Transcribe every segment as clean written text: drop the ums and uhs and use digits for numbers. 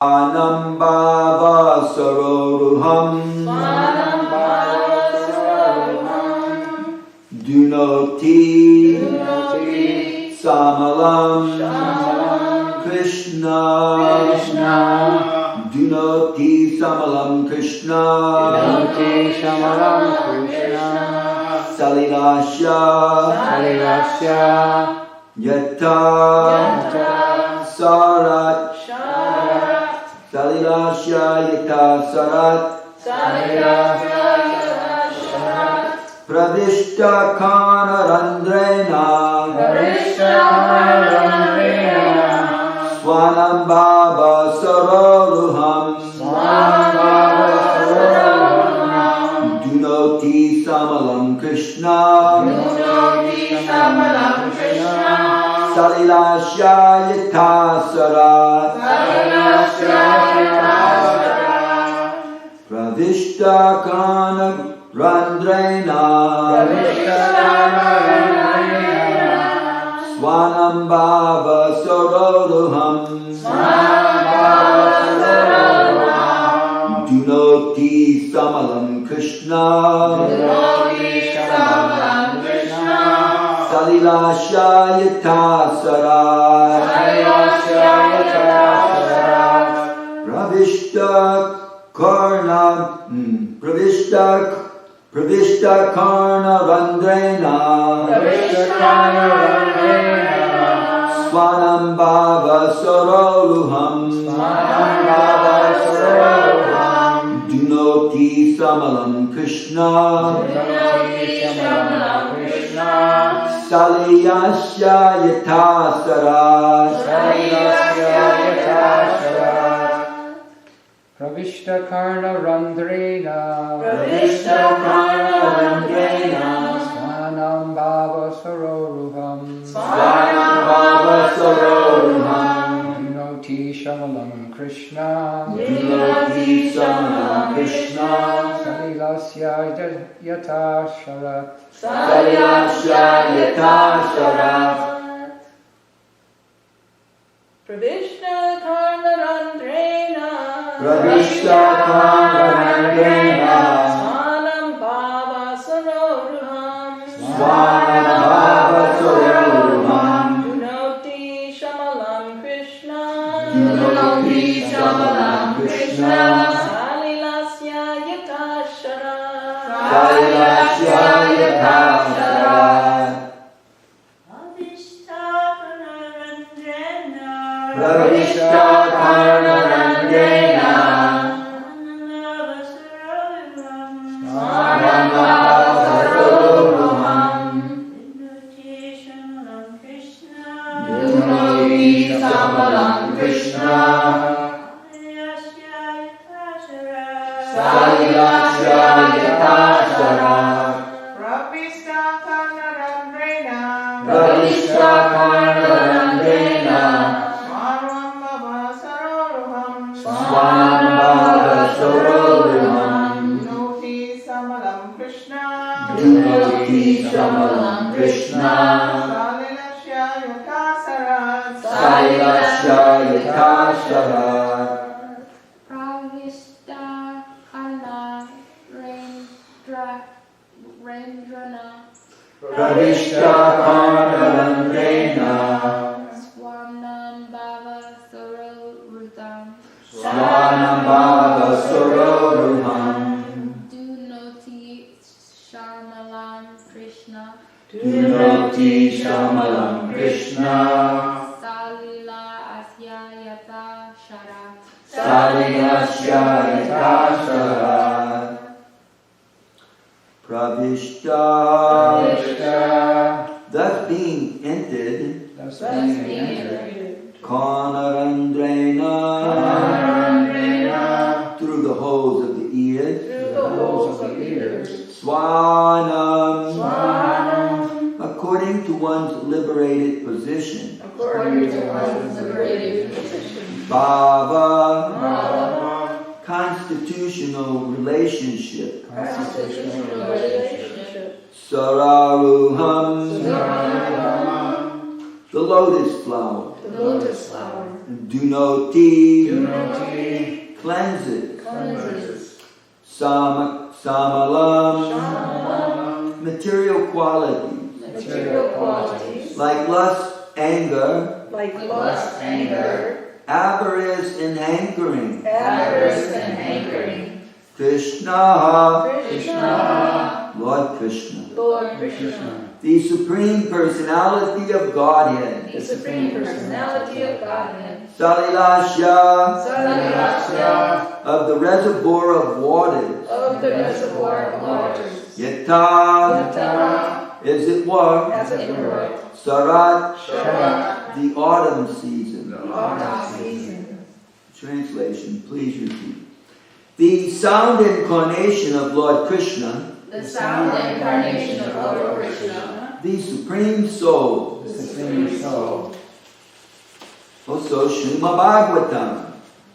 Anambhava saroruham Dunoti Samalam Krishna Dunoti Samalam Krishna Salilasya Yata Sarat Salilasya Yata Sarat Pravishta Kana Randrena Swanambhava Saroruham Dunoti Samalam Krishna Salilasya Yata Sarat Pravishta Kana Randrena Swanambhava Saroruham Dunoti Samalam Krishna Salilasya Yata Sarat Pravishta Karna Randrena Swanambhava Saroruham Dunoti Samalam Krishna Salilasya Yata Sarat Pravishta Karna Randrena Swanambhava Saroruham Dunoti Shamalam Krishna Salilasya Yata Sarat Pravishta Karna Randrena Swanambhava Saroruham Dunoti Shamalam Krishna Salilasya Yata Sarat Pravishta Karna Randrena Swanambhava Saroruham Dunoti Samalam Krishna Salilasya Yata Sarat Pravishta Karna Randrena Swanambhava Saroruham Dunoti Samalam Krishna Salilasya Yata Sarat Pravishta Karna Rendrana Pravishta Karna Randrena Swanambhava Saroruham Dunoti Shamalam Krishna Salilasya Yata Sarat Pravishta thus being entered Karna Randrena through the holes of the ears Swanam according to one's liberated position Bhava constitutional relationship Sararuham the lotus flower The lotus flower. Dunoti qualities, material qualities, like lust, anger, like lust, anger, avarice, and hankering. avarice, and hankering. Krishna, Krishna, Lord Krishna, Lord Krishna, the Supreme Personality of Godhead, the Supreme Personality of Godhead, Salilasya, Satyasya, of the reservoir of waters, of the reservoir of waters, Yata, Yata, as it were, as it were, Sarat, Sharat, the autumn season. the autumn season. Translation, please repeat. The sound incarnation of Lord Krishna, The sound incarnation of Lord Krishna, the Supreme Soul, the Supreme Soul, also Srimad Bhagavatam.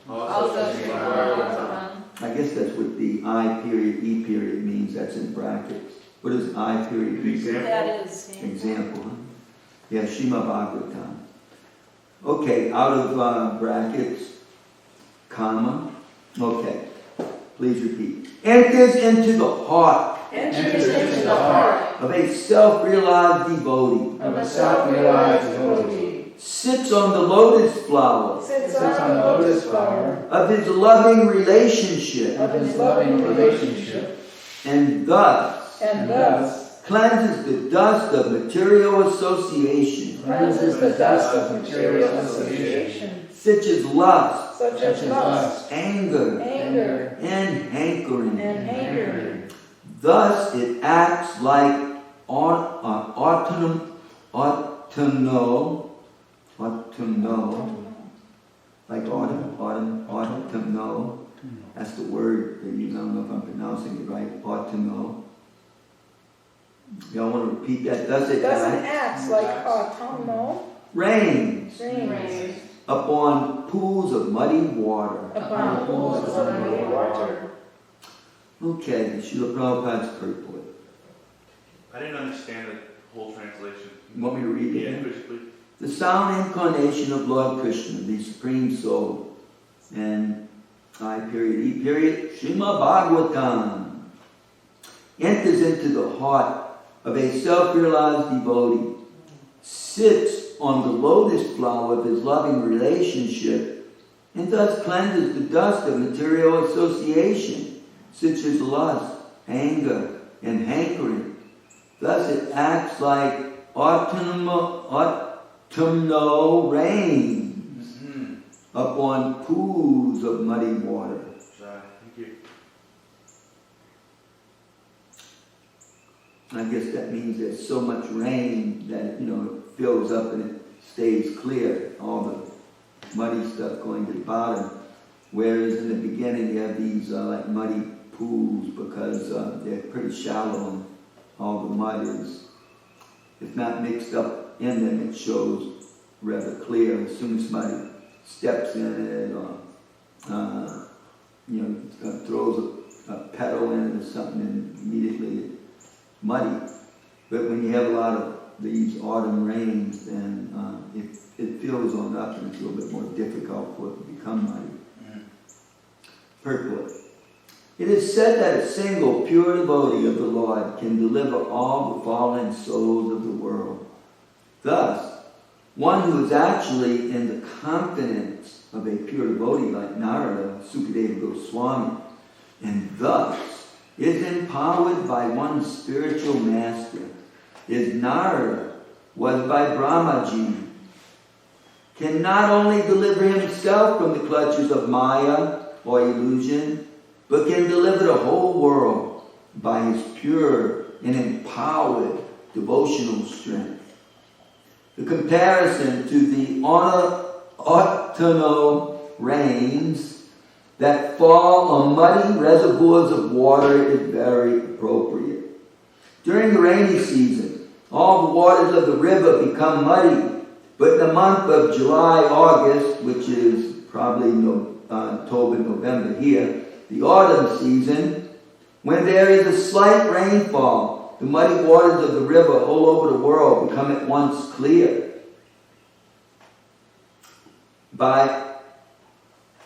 also Srimad. I guess that's what the I period, E period means. That's in brackets. What is I period, E period? That is Example, huh? Yeah, Srimad Bhagavatam. Okay, out of brackets, comma. Okay, please repeat. Enters into the heart enters into the heart of a self-realized devotee. of a self-realized devotee, Sits on the lotus flower sits sits on the lotus flower of his loving relationship, of his loving relationship, and thus and thus cleanses the dust of material association, cleanses the dust of material association, such as lust, such such as lust, anger, anger, and hankering. and hankering. Thus it acts like autumnal, like autumnal. That's the word that you don't know if I'm pronouncing it right. Autumnal. Y'all want to repeat that? Thus it Doesn't acts. act like autumnal Rains rains upon pools of muddy water. upon pools of muddy water. Okay, Srila Prabhupada's purport. I didn't understand the whole translation. You want me to read it Yeah, again? please. The sound incarnation of Lord Krishna, the Supreme Soul, and I period, E period, Srimad Bhagavatam, enters into the heart of a self-realized devotee, sits on the lotus flower of his loving relationship, and thus cleanses the dust of material association, such as lust, anger, and hankering. Thus it acts like autumnal rains upon pools of muddy water. Thank you. I guess that means there's so much rain that, it fills up and it stays clear, all the muddy stuff going to the bottom. Whereas in the beginning you have these like muddy pools because they're pretty shallow and all the mud is, if not mixed up in them, it shows rather clear. As soon as somebody steps in it or, throws a pedal in it or something, and immediately it's muddy. But when you have a lot of these autumn rains, then it fills on up and it's a little bit more difficult for it to become muddy. Purport. It is said that a single pure devotee of the Lord can deliver all the fallen souls of the world. Thus, one who is actually in the confidence of a pure devotee like Narada, Sukadeva Goswami, and thus is empowered by one spiritual master, as Narada was by Brahmaji, can not only deliver himself from the clutches of Maya or illusion, but can deliver the whole world by his pure and empowered devotional strength. The comparison to the autumnal rains that fall on muddy reservoirs of water is very appropriate. During the rainy season, all the waters of the river become muddy, but in the month of July, August, which is probably October, November here, the autumn season, when there is a slight rainfall, the muddy waters of the river all over the world become at once clear. By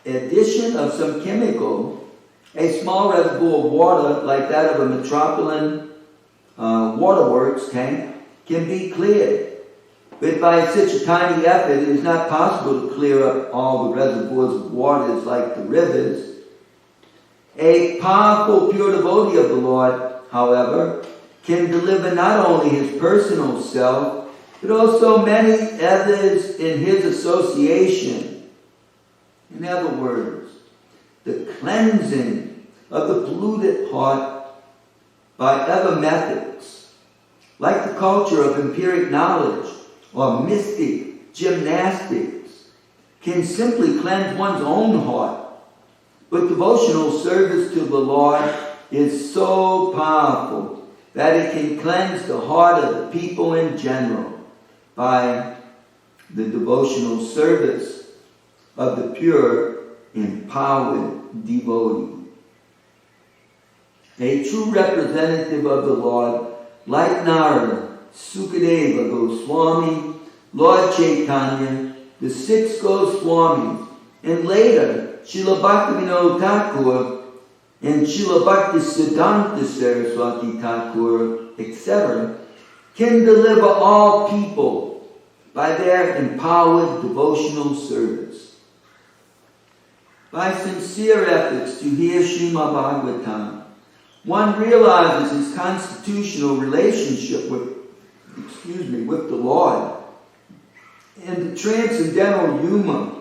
addition of some chemical, a small reservoir of water like that of a metropolitan waterworks tank can be cleared. But by such a tiny effort, it is not possible to clear up all the reservoirs of waters like the rivers. A powerful, pure devotee of the Lord, however, can deliver not only his personal self, but also many others in his association. In other words, the cleansing of the polluted heart by other methods, like the culture of empiric knowledge or mystic gymnastics, can simply cleanse one's own heart. But devotional service to the Lord is so powerful that it can cleanse the heart of the people in general by the devotional service of the pure, empowered devotee. A true representative of the Lord, like Narada, Sukadeva Goswami, Lord Chaitanya, the 6 Goswamis, and later Srila Bhaktivinoda Thakur and Srila Bhaktisiddhanta Saraswati Thakur, etc., can deliver all people by their empowered devotional service. By sincere efforts to hear Srimad Bhagavatam, one realizes his constitutional relationship with the Lord and the transcendental humor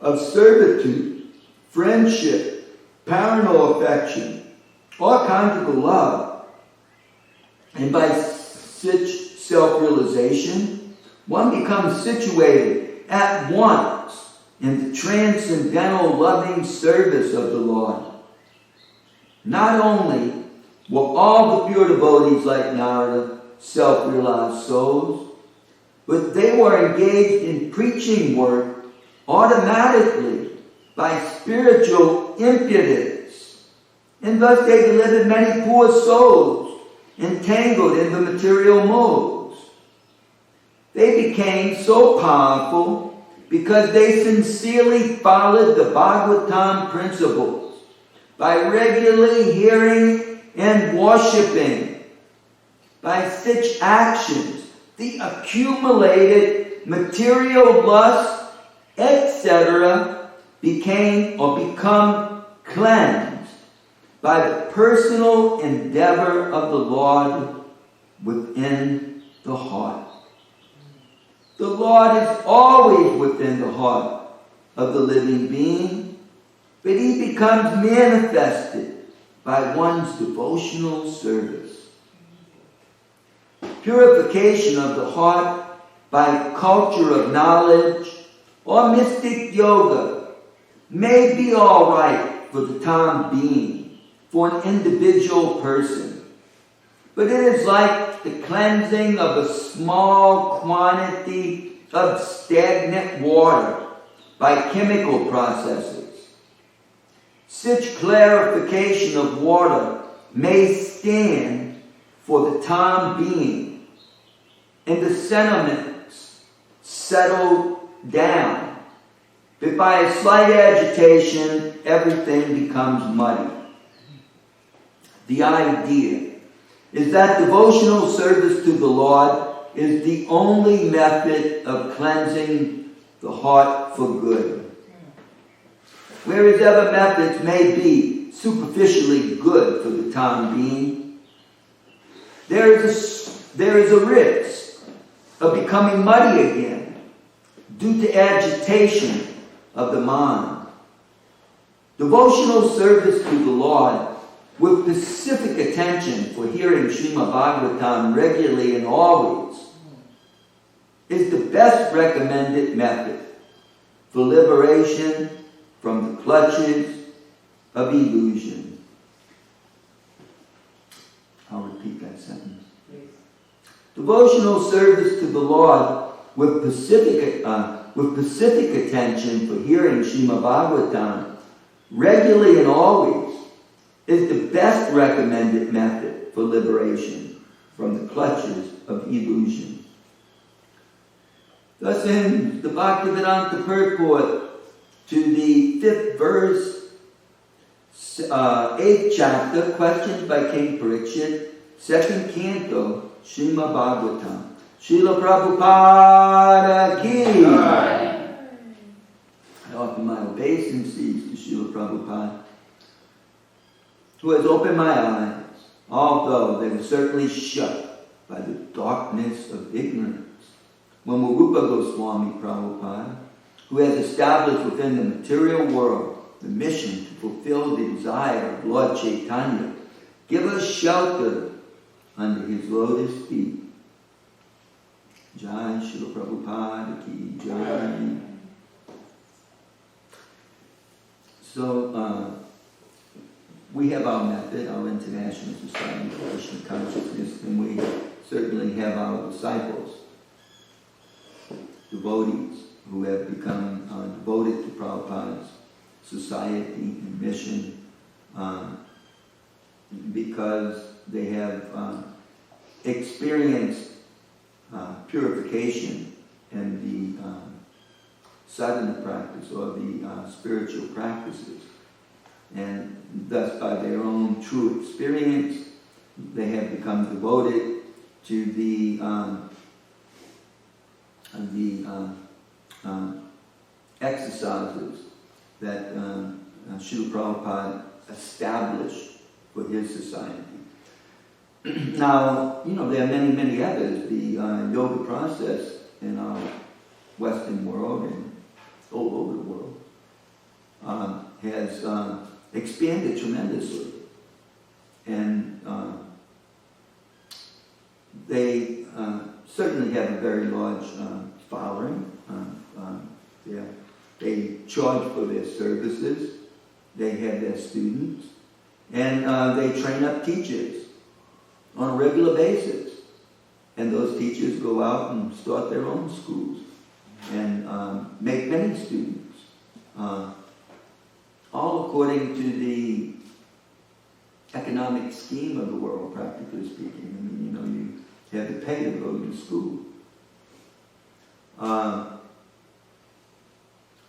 of servitude, friendship, parental affection, or conjugal love. And by such self-realization, one becomes situated at once in the transcendental loving service of the Lord. Not only were all the pure devotees like Narada self-realized souls, but they were engaged in preaching work automatically by spiritual impudence, and thus they delivered many poor souls entangled in the material modes. They became so powerful because they sincerely followed the Bhagavatam principles by regularly hearing and worshipping. By such actions, the accumulated material lust, etc., become cleansed by the personal endeavor of the Lord within the heart. The Lord is always within the heart of the living being, but he becomes manifested by one's devotional service. Purification of the heart by culture of knowledge or mystic yoga may be all right for the time being for an individual person, but it is like the cleansing of a small quantity of stagnant water by chemical processes. Such clarification of water may stand for the time being, and the sentiments settle down. But by a slight agitation, everything becomes muddy. The idea is that devotional service to the Lord is the only method of cleansing the heart for good. Whereas other methods may be superficially good for the time being, there is a risk of becoming muddy again due to agitation of the mind. Devotional service to the Lord with specific attention for hearing Srimad Bhagavatam regularly and always is the best recommended method for liberation from the clutches of illusion. I'll repeat that sentence. Devotional service to the Lord with specific attention for hearing Srimad Bhagavatam regularly and always is the best recommended method for liberation from the clutches of illusion. Thus ends the Bhaktivedanta purport to the 5th verse, 8th chapter, questions by King Parikshit, second canto, Srimad Bhagavatam. Srila Prabhupada ki. I offer my obeisances to Srila Prabhupada, who has opened my eyes, although they were certainly shut by the darkness of ignorance. When Rupa Goswami Prabhupada, who has established within the material world the mission to fulfill the desire of Lord Chaitanya, give us shelter under his lotus feet. Jai Srila Prabhupada ki Jai. So, we have our method, our International Society for Krishna Consciousness, and we certainly have our disciples, devotees, who have become devoted to Prabhupada's society and mission because they have experienced purification in the sadhana practice or the spiritual practices. And thus, by their own true experience, they have become devoted to the exercises that Srila Prabhupada established for his society. Now, there are many, many others. The yoga process in our Western world and all over the world has expanded tremendously. And they certainly have a very large following. They charge for their services. They have their students. And they train up teachers on a regular basis. And those teachers go out and start their own schools and make many students. All according to the economic scheme of the world, practically speaking. I mean, you have to pay to go to school.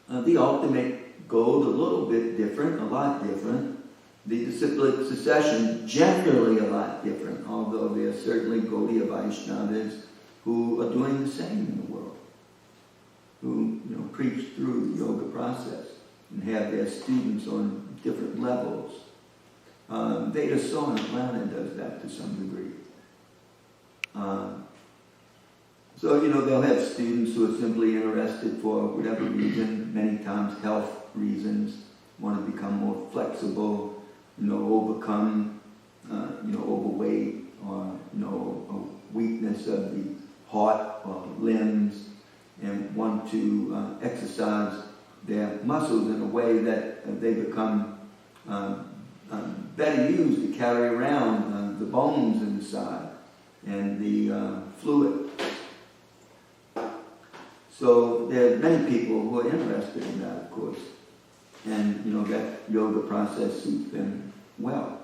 The ultimate goal, a little bit different, a lot different. The disciplic succession, generally a lot different, although there are certainly Gaudiya Vaishnavas who are doing the same in the world, who preach through the yoga process and have their students on different levels. Veda Soul in Atlanta does that to some degree. So, they'll have students who are simply interested for whatever reason, many times health reasons, want to become more flexible, overcome, overweight or, a weakness of the heart or limbs, and want to exercise their muscles in a way that they become better used to carry around the bones inside and the fluid. So there are many people who are interested in that, of course. And, that yoga process suits them well.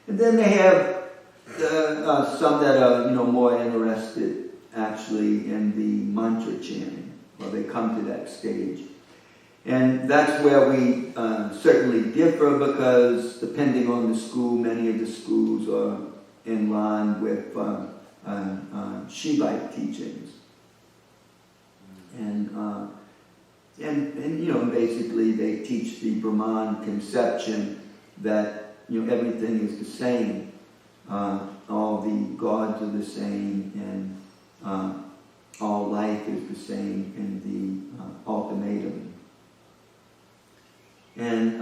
And then they have some that are, more interested actually in the mantra chanting. Well, they come to that stage. And that's where we certainly differ because depending on the school, many of the schools are in line with Shivite teachings. And basically they teach the Brahman conception that, everything is the same. All the gods are the same and all life is the same in the ultimatum. And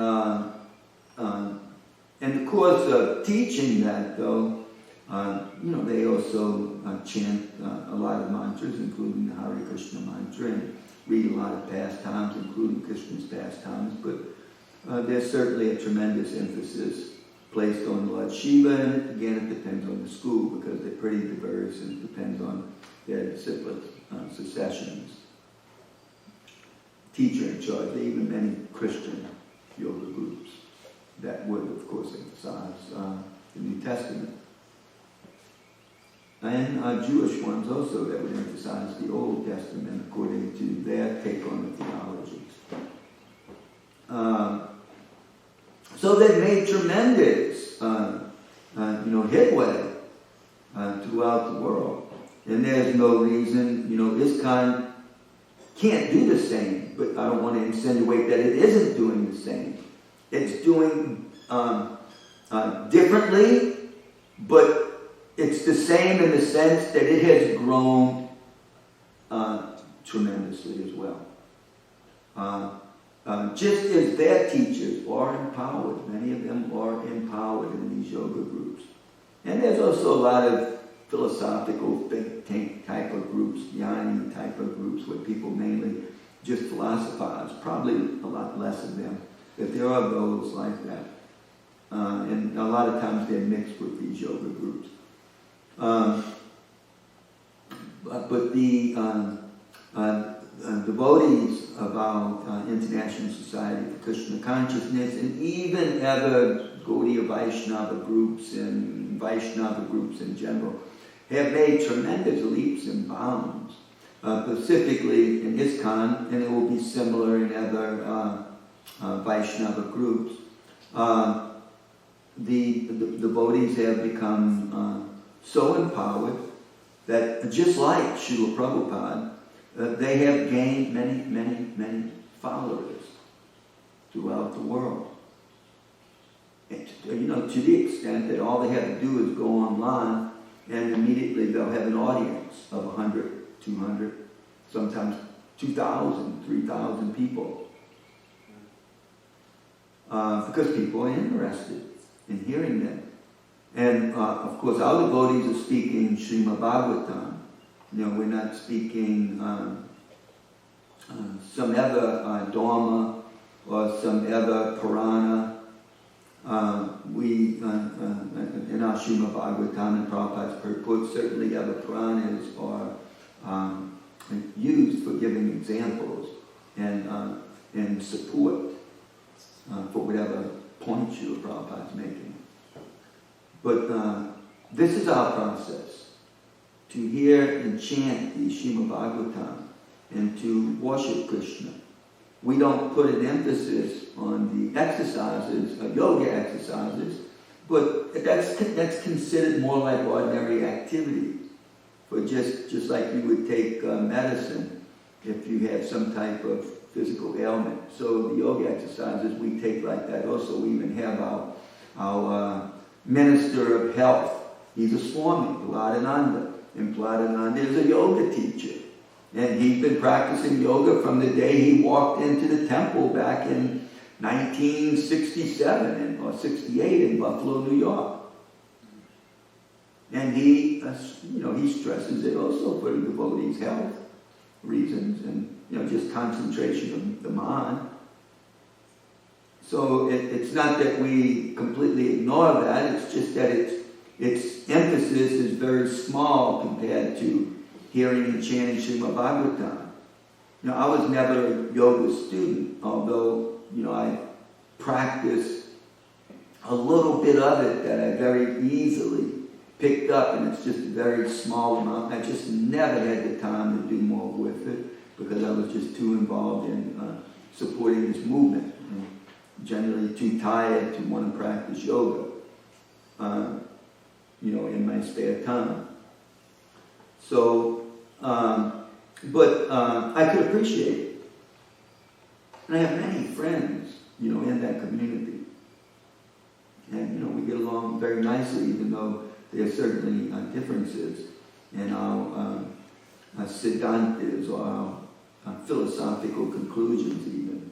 in the course of teaching that, though, they also chant a lot of mantras, including the Hare Krishna mantra, and read a lot of pastimes, including Krishna's pastimes. But there's certainly a tremendous emphasis placed on Lord Shiva, and again, it depends on the school because they're pretty diverse and it depends on their disciplic successions. Teacher in charge, there are even many Christian yoga groups that would, of course, emphasize the New Testament. And Jewish ones also that would emphasize the Old Testament according to their take on the theologies. So they've made tremendous, headway throughout the world. And there's no reason, ISKCON can't do the same, but I don't want to insinuate that it isn't doing the same. It's doing differently, but it's the same in the sense that it has grown tremendously as well. Just as their teachers are empowered, many of them are empowered in these yoga groups. And there's also a lot of philosophical think tank type of groups, jnani type of groups, where people mainly just philosophize. Probably a lot less of them, but there are those like that. And a lot of times they're mixed with these yoga groups. But the devotees of our International Society for Krishna Consciousness, and even other Gaudiya Vaishnava groups and Vaishnava groups in general, have made tremendous leaps and bounds, specifically in ISKCON, and it will be similar in other Vaishnava groups. The devotees have become so empowered that, just like Srila Prabhupada, they have gained many followers throughout the world. And, to the extent that all they have to do is go online and immediately they'll have an audience of 100, 200, sometimes 2,000, 3,000 people. Because people are interested in hearing them. And of course, our devotees are speaking Srimad Bhagavatam. We're not speaking some other Dharma or some other Purana. We, in our Srimad Bhagavatam and Prabhupada's purport, certainly other Puranas are used for giving examples and support for whatever point Srila Prabhupada is making. But this is our process, to hear and chant the Srimad Bhagavatam and to worship Krishna. We don't put an emphasis on the exercises, yoga exercises, but that's considered more like ordinary activity. For just like you would take medicine if you have some type of physical ailment. So the yoga exercises we take like that. Also, we even have our Minister of Health. He's a Swami, Pradananda. And Pradananda is a yoga teacher. And he's been practicing yoga from the day he walked into the temple back in 1967 or 68 in Buffalo, New York. And he stresses it also for the devotees' health reasons and, just concentration of the mind. So it's not that we completely ignore that, it's just that its emphasis is very small compared to hearing and chanting Srimad Bhagavatam. I was never a yoga student, although, I practiced a little bit of it that I very easily picked up, and it's just a very small amount. I just never had the time to do more with it because I was just too involved in supporting this movement. And generally too tired to want to practice yoga, in my spare time. So, but I could appreciate it. And I have many friends, in that community. And, we get along very nicely, even though there are certainly differences in our siddhantas or our philosophical conclusions even.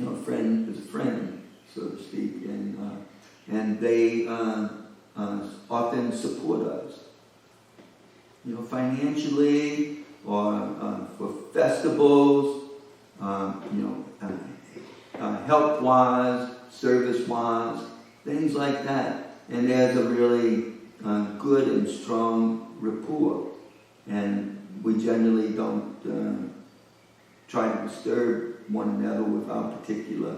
A friend is a friend, so to speak, and they often support us, financially or for festivals, help-wise, service-wise, things like that. And there's a really good and strong rapport, and we generally don't try to disturb one another with our particular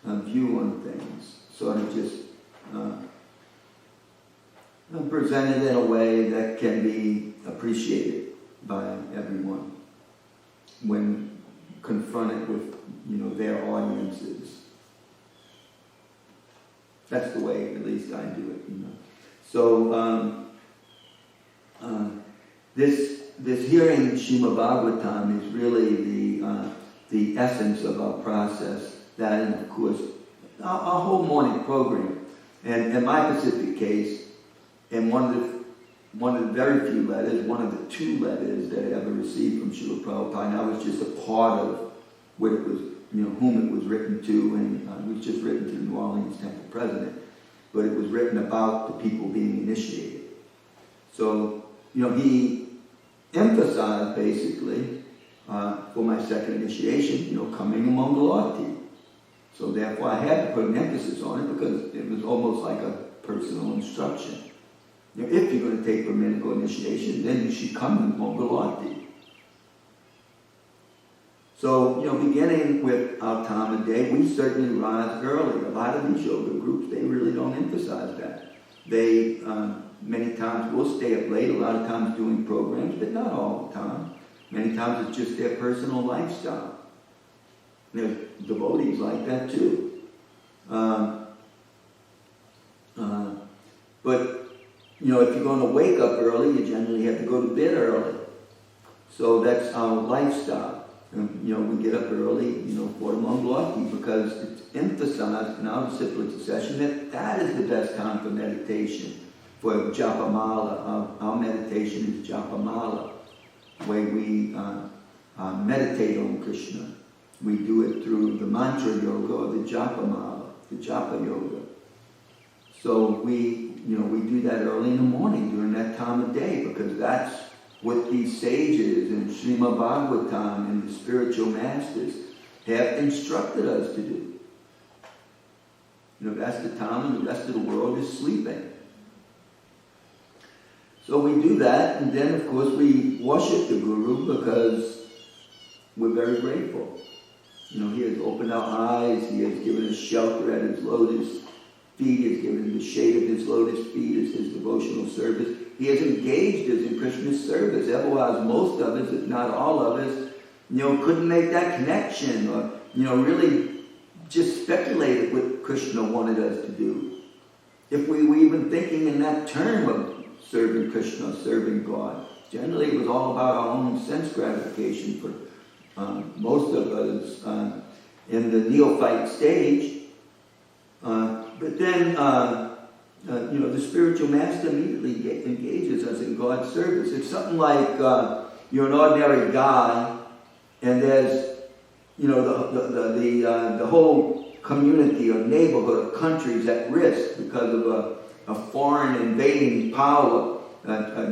view on things. Sort of just presented in a way that can be appreciated by everyone when confronted with, their audiences. That's the way, at least I do it, you know. So this hearing Srimad Bhagavatam is really the essence of our process. That, and of course, our whole morning program. And in my specific case, in one of the very few letters, one of the 2 letters that I ever received from Srila Prabhupada, and I was just a part of what it was, you know, whom it was written to, and it was just written to the New Orleans Temple President, but it was written about the people being initiated. So, you know, he emphasized basically for my second initiation, you know, coming among the Lord. So therefore I had to put an emphasis on it because it was almost like a personal instruction. You know, if you're going to take Brahminical initiation, then you should come among the Lord. So, you know, beginning with our time of day, we certainly rise early. A lot of these yoga groups, they really don't emphasize that. They, many times, will stay up late, a lot of times doing programs, but not all the time. Many times it's just their personal lifestyle. There's devotees like that too. But, you know, if you're going to wake up early, you generally have to go to bed early. So that's our lifestyle. And, you know, we get up early, you know, for the Mangalati, because it's emphasized in our disciplinary session that is the best time for meditation, for Japamala. Our meditation is Japamala, where we meditate on Krishna. We do it through the mantra yoga or the Japamala, the Japa yoga. So we do that early in the morning during that time of day, because that's what these sages and Srimad Bhagavatam and the spiritual masters have instructed us to do. You know, that's the time when the rest of the world is sleeping. So we do that, and then of course we worship the Guru because we're very grateful. You know, he has opened our eyes, he has given us shelter at his lotus feet, he has given the shade of his lotus feet as his devotional service. He has engaged us in Krishna's service. Otherwise, most of us, if not all of us, you know, couldn't make that connection or, you know, really just speculated what Krishna wanted us to do. If we were even thinking in that term of serving Krishna, serving God. Generally, it was all about our own sense gratification for most of us in the neophyte stage. But then, you know, the spiritual master immediately engages us in God's service. It's something like you're an ordinary guy, and there's, you know, the whole community or neighborhood or country is at risk because of a foreign invading power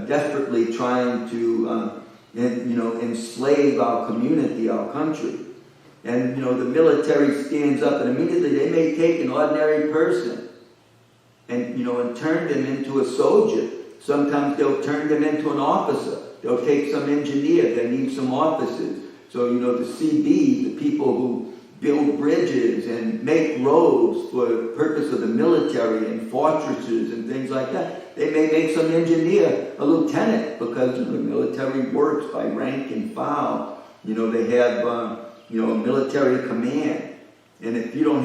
desperately trying to, you know, enslave our community, our country. And, you know, the military stands up, and immediately they may take an ordinary person and, you know, and turn them into a soldier. Sometimes they'll turn them into an officer. They'll take some engineer that needs some officers. So, you know, the CB, the people who build bridges and make roads for the purpose of the military and fortresses and things like that, they may make some engineer a lieutenant because, you know, the military works by rank and file. You know, they have, you know, a military command. And if you don't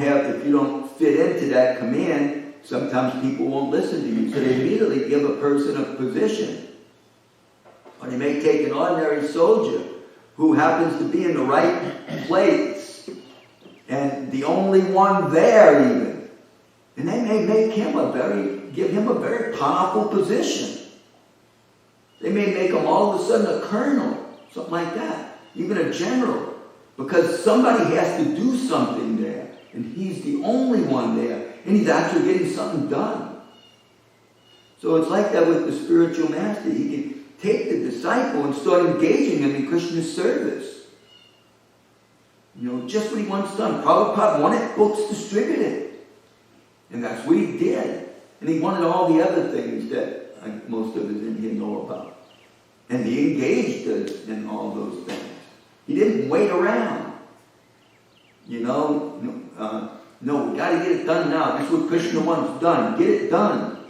fit into that command, sometimes people won't listen to you. So they immediately give a person a position. Or they may take an ordinary soldier who happens to be in the right place and the only one there even. And they may make him give him a very powerful position. They may make him all of a sudden a colonel, something like that, even a general. Because somebody has to do something there. And he's the only one there. And he's actually getting something done. So it's like that with the spiritual master. He can take the disciple and start engaging him in Krishna's service. You know, just what he wants done. Prabhupada wanted books distributed. And that's what he did. And he wanted all the other things that most of us in here know about. And he engaged us in all those things. He didn't wait around. You know, no, we got to get it done now. This is what Krishna wants done. Get it done.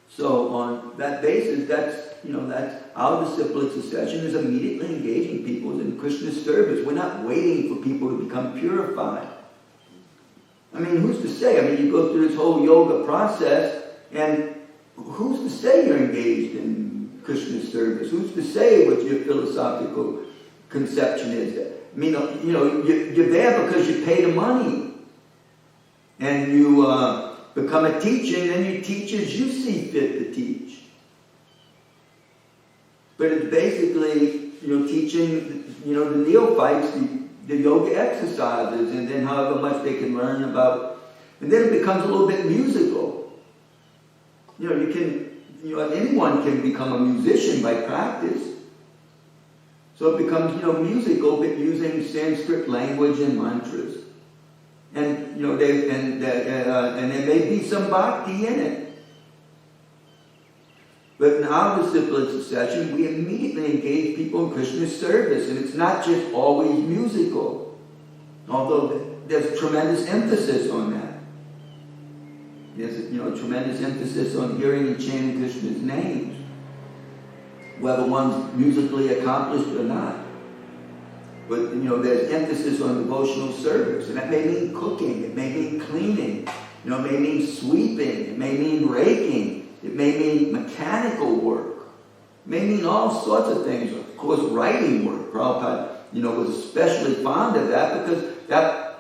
So on that basis, that's our disciplic succession is immediately engaging people in Krishna's service. We're not waiting for people to become purified. I mean, who's to say? I mean, you go through this whole yoga process, and who's to say you're engaged in Krishna service? Who's to say what your philosophical conception is? I mean, you're there because you pay the money. And you become a teacher, and then you teach as you see fit to teach. But it's basically, teaching, the neophytes the yoga exercises, and then however much they can learn about. And then it becomes a little bit musical. Anyone can become a musician by practice. So it becomes, musical, but using Sanskrit language and mantras. And, and there may be some bhakti in it. But in our discipline succession, we immediately engage people in Krishna's service, and it's not just always musical, although there's tremendous emphasis on that. There's a tremendous emphasis on hearing and chanting Krishna's names, whether one's musically accomplished or not. But there's emphasis on devotional service, and that may mean cooking, it may mean cleaning, it may mean sweeping, it may mean raking. It may mean mechanical work. It may mean all sorts of things. Of course, writing work. Prabhupada, was especially fond of that because that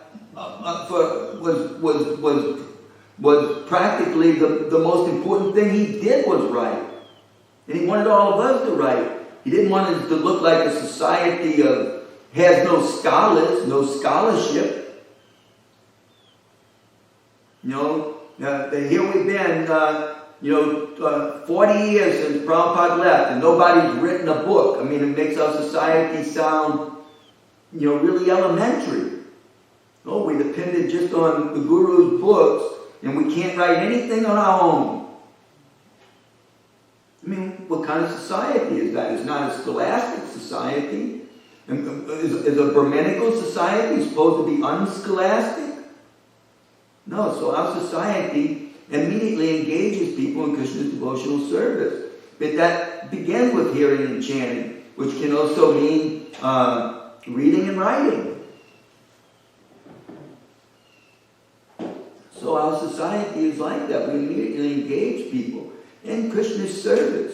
was practically the most important thing he did was write. And he wanted all of us to write. He didn't want us to look like a society of has no scholars, no scholarship. Here we've been. 40 years since Prabhupada left, and nobody's written a book. I mean, it makes our society sound, really elementary. Oh, we depended just on the Guru's books, and we can't write anything on our own. I mean, what kind of society is that? It's not a scholastic society. Is a Brahminical society supposed to be unscholastic? No, so our society immediately engages people in Krishna's devotional service. But that begins with hearing and chanting, which can also mean reading and writing. So our society is like that. We immediately engage people in Krishna's service.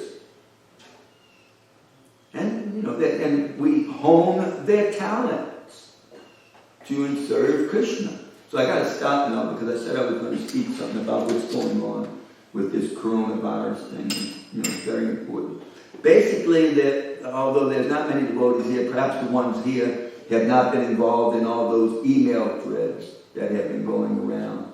And, and we hone their talents to serve Krishna. So I got to stop now because I said I was going to speak something about what's going on with this coronavirus thing. It's very important. Basically, although there's not many devotees here, perhaps the ones here have not been involved in all those email threads that have been going around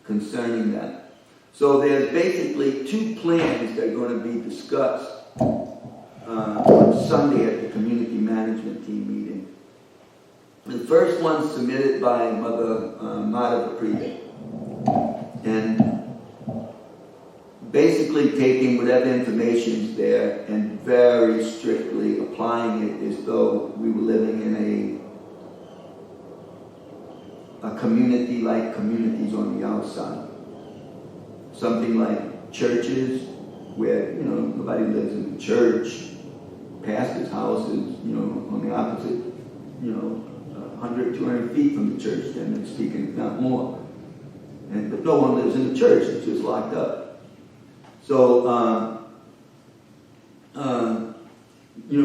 concerning that. So there's basically two plans that are going to be discussed on Sunday at the community management team meeting. The first one submitted by Mother Madhava Priya, and basically taking whatever information is there and very strictly applying it as though we were living in a community like communities on the outside. Something like churches where, nobody lives in the church. Pastor's house is, on the opposite, 100, 200 feet from the church, then speaking, if not more. But no one lives in the church, it's just locked up. So,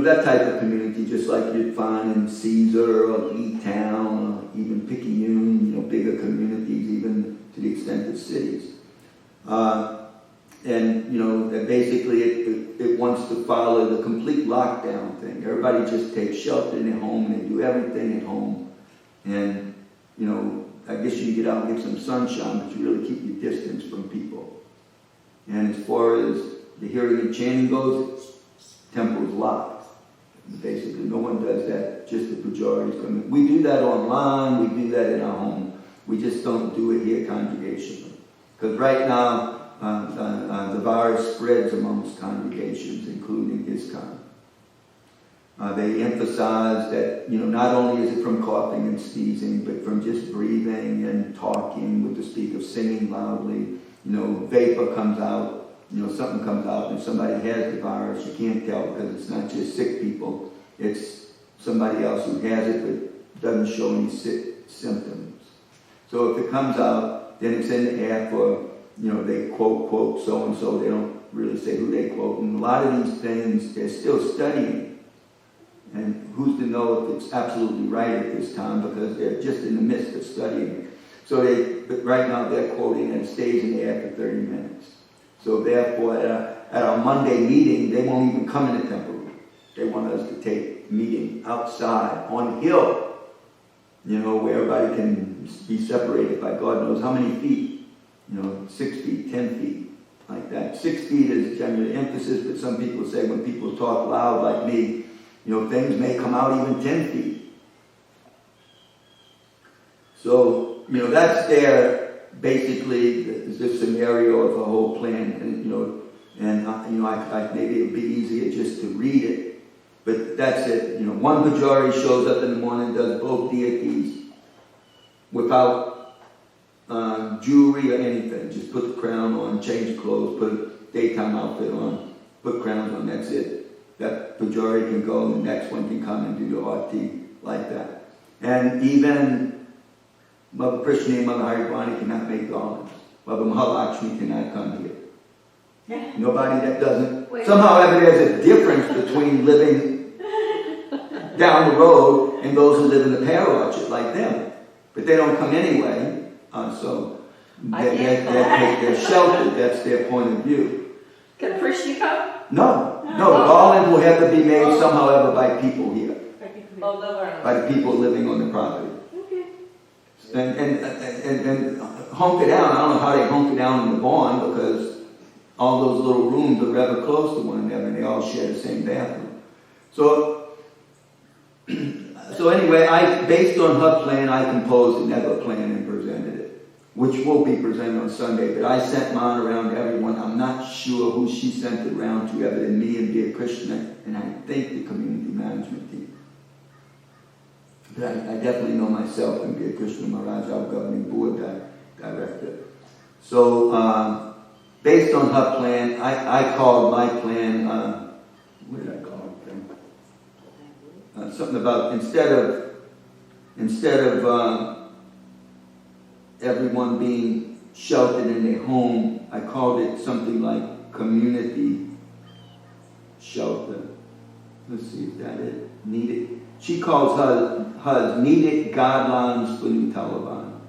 that type of community, just like you'd find in Caesar or Lee Town or even Picayune, bigger communities, even to the extent of cities. That basically it wants to follow the complete lockdown thing. Everybody just takes shelter in their home and they do everything at home. And, I guess you can get out and get some sunshine, but you really keep your distance from people. And as far as the hearing and chanting goes, temple's locked. Basically, no one does that, just the majority is coming. We do that online, we do that in our home. We just don't do it here congregationally. Because right now, the virus spreads amongst congregations, including ISKCON. They emphasize that, not only is it from coughing and sneezing, but from just breathing and talking, with the speak of singing loudly. Vapor comes out, something comes out, and somebody has the virus. You can't tell because it's not just sick people. It's somebody else who has it but doesn't show any symptoms. So if it comes out, then it's in the air for, they quote so-and-so. They don't really say who they quote. And a lot of these things, they're still studying. And who's to know if it's absolutely right at this time, because they're just in the midst of studying it. So but right now they're quoting and it stays in the air for 30 minutes. So therefore, at our Monday meeting, they won't even come in the temple room. They want us to take the meeting outside, on the hill, where everybody can be separated by God knows how many feet. 6 feet, 10 feet, like that. 6 feet is generally emphasis, but some people say when people talk loud like me, things may come out even 10 feet. So, that's basically the scenario of the whole plan. And, maybe it would be easier just to read it. But that's it. One Pujari shows up in the morning, does both deities without jewelry or anything. Just put the crown on, change clothes, put a daytime outfit on, put crowns on, that's it. That Pujari can go and the next one can come and do the arti like that. And even Mother Krishna and Mother Haridwani cannot make garlands. Mother Mahalakshmi cannot come here. Nobody that doesn't. Somehow ever there's a difference between living down the road and those who live in the pear orchard like them. But they don't come anyway. So they're sheltered. That's their point of view. Can Prishni come? No. Garland will have to be made somehow ever by people here. By the people living on the property. Okay. And hunker down. I don't know how they hunker down in the barn, because all those little rooms are rather close to one another and they all share the same bathroom. So anyway, based on her plan, I composed another plan and presented it, which will be presented on Sunday. But I sent mine around to everyone. I'm not sure who she sent it around to, other than me and dear Krishna, and I think the community management team. But I definitely know myself and dear Krishna Maharaj, our governing board director. So based on her plan, I called my plan, what did I call it then? Something about instead of everyone being sheltered in their home, I called it something like community shelter. Let's see if that is needed. She calls her needed guidelines for New Talavana.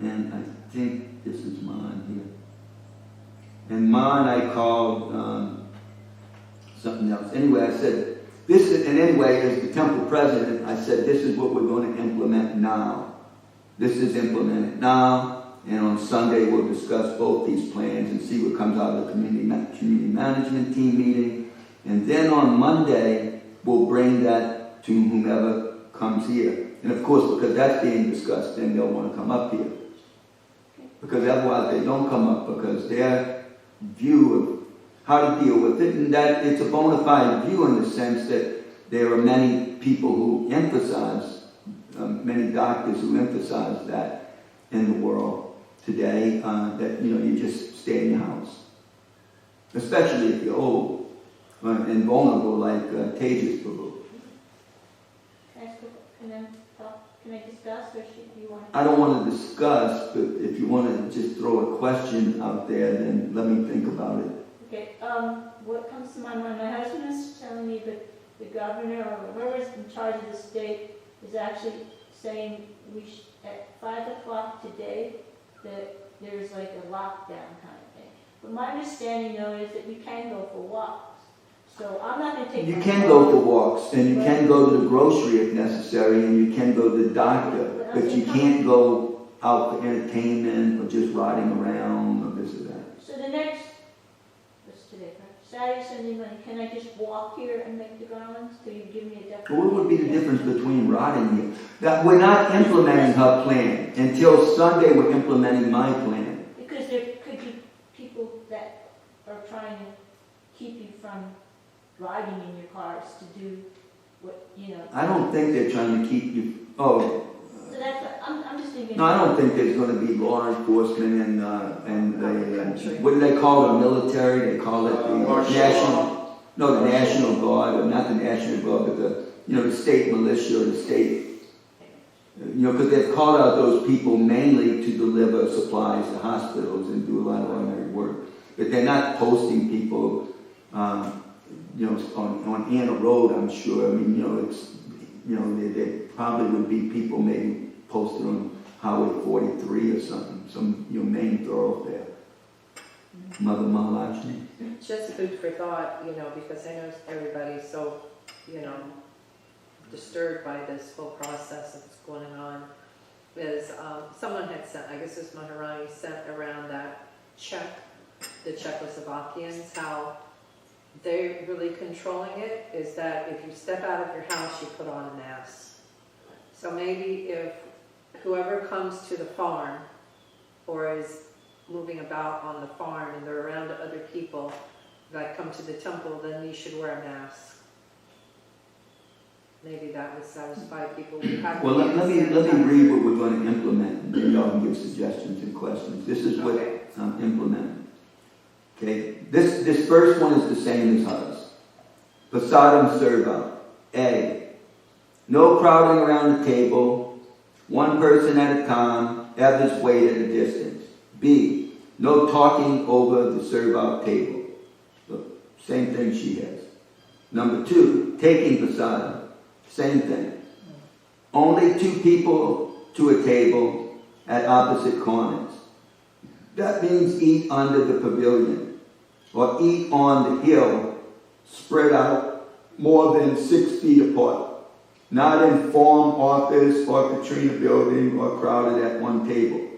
And I think this is mine here. And mine I called something else. Anyway, I said, as the temple president, I said, this is what we're going to implement now. This is implemented now, and on Sunday we'll discuss both these plans and see what comes out of the community management team meeting. And then on Monday, we'll bring that to whomever comes here. And of course, because that's being discussed, then they'll want to come up here. Because otherwise they don't come up, because their view of how to deal with it, and that it's a bona fide view in the sense that there are many people who emphasize, many doctors who emphasize that in the world today, that you just stay in your house. Especially if you're old and vulnerable like Tejas Prabhu. Can I discuss, or should you want to? I don't want to discuss, but if you want to just throw a question out there, then let me think about it. Okay, what comes to my mind, my husband is telling me that the governor or whoever is in charge of the state is actually saying at 5 o'clock today that there's like a lockdown kind of thing. But my understanding though is that we can go for walks. So I'm not going to take You can go for walks, and you can go to the grocery if necessary, and you can go to the doctor, but you can't go out for entertainment or just riding around or this or that. So the next, what's today, Saturday, Sunday, Monday, can I just walk here and make the garlands? Could you give me a definition? What would be the difference between riding here? That we're not implementing her plan. Until Sunday, we're implementing my plan. Because there could be people that are trying to keep you from riding in your cars to do what, I don't think they're trying to keep you. Oh. So that's, I'm just thinking. No, I don't think there's going to be law enforcement and what do they call the military? They call it the national. No, the National Guard, or not the National Guard, but the state militia or the state Because they've called out those people mainly to deliver supplies to hospitals and do a lot of ordinary work. But they're not posting people, on Anna Road, I'm sure. I mean, there probably would be people maybe posted on Highway 43 or something, some main thoroughfare. Mother Mahalakshmi. Just food for thought, because I know everybody's so, disturbed by this whole process that's going on. Is someone had sent, I guess it was Maharani, sent around that the Czechoslovakians, how they're really controlling it, is that if you step out of your house, you put on a mask. So maybe if whoever comes to the farm or is moving about on the farm and they're around other people that come to the temple, then you should wear a mask. Maybe that would satisfy people who have. Well, let me read what we're going to implement, and then y'all can give suggestions and questions. This is what I'm implementing. Okay, this first one is the same as hers. Prasadam serva. A. No crowding around the table. One person at a time. Others wait at a distance. B. No talking over the serve-out table. So, same thing she has. Number 2. Taking prasadam. Same thing. Only 2 people to a table at opposite corners. That means eat under the pavilion or eat on the hill, spread out more than 6 feet apart. Not in form office or Katrina building or crowded at one table.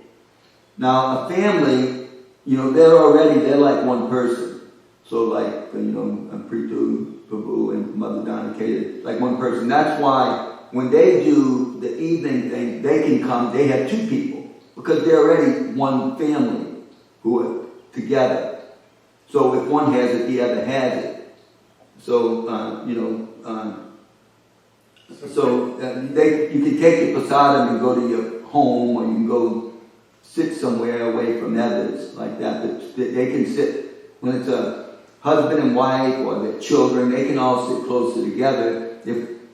Now, a family, they're like one person. So like, Pritu, Prabhu, and Mother Donna Kate, like one person. That's why when they do the evening thing, they can come, they have 2 people. Because they're already one family who are together. So if one has it, the other has it. So, you can take your prasadam and go to your home, or you can go sit somewhere away from others like that. But they can sit, when it's a husband and wife or their children, they can all sit closer together.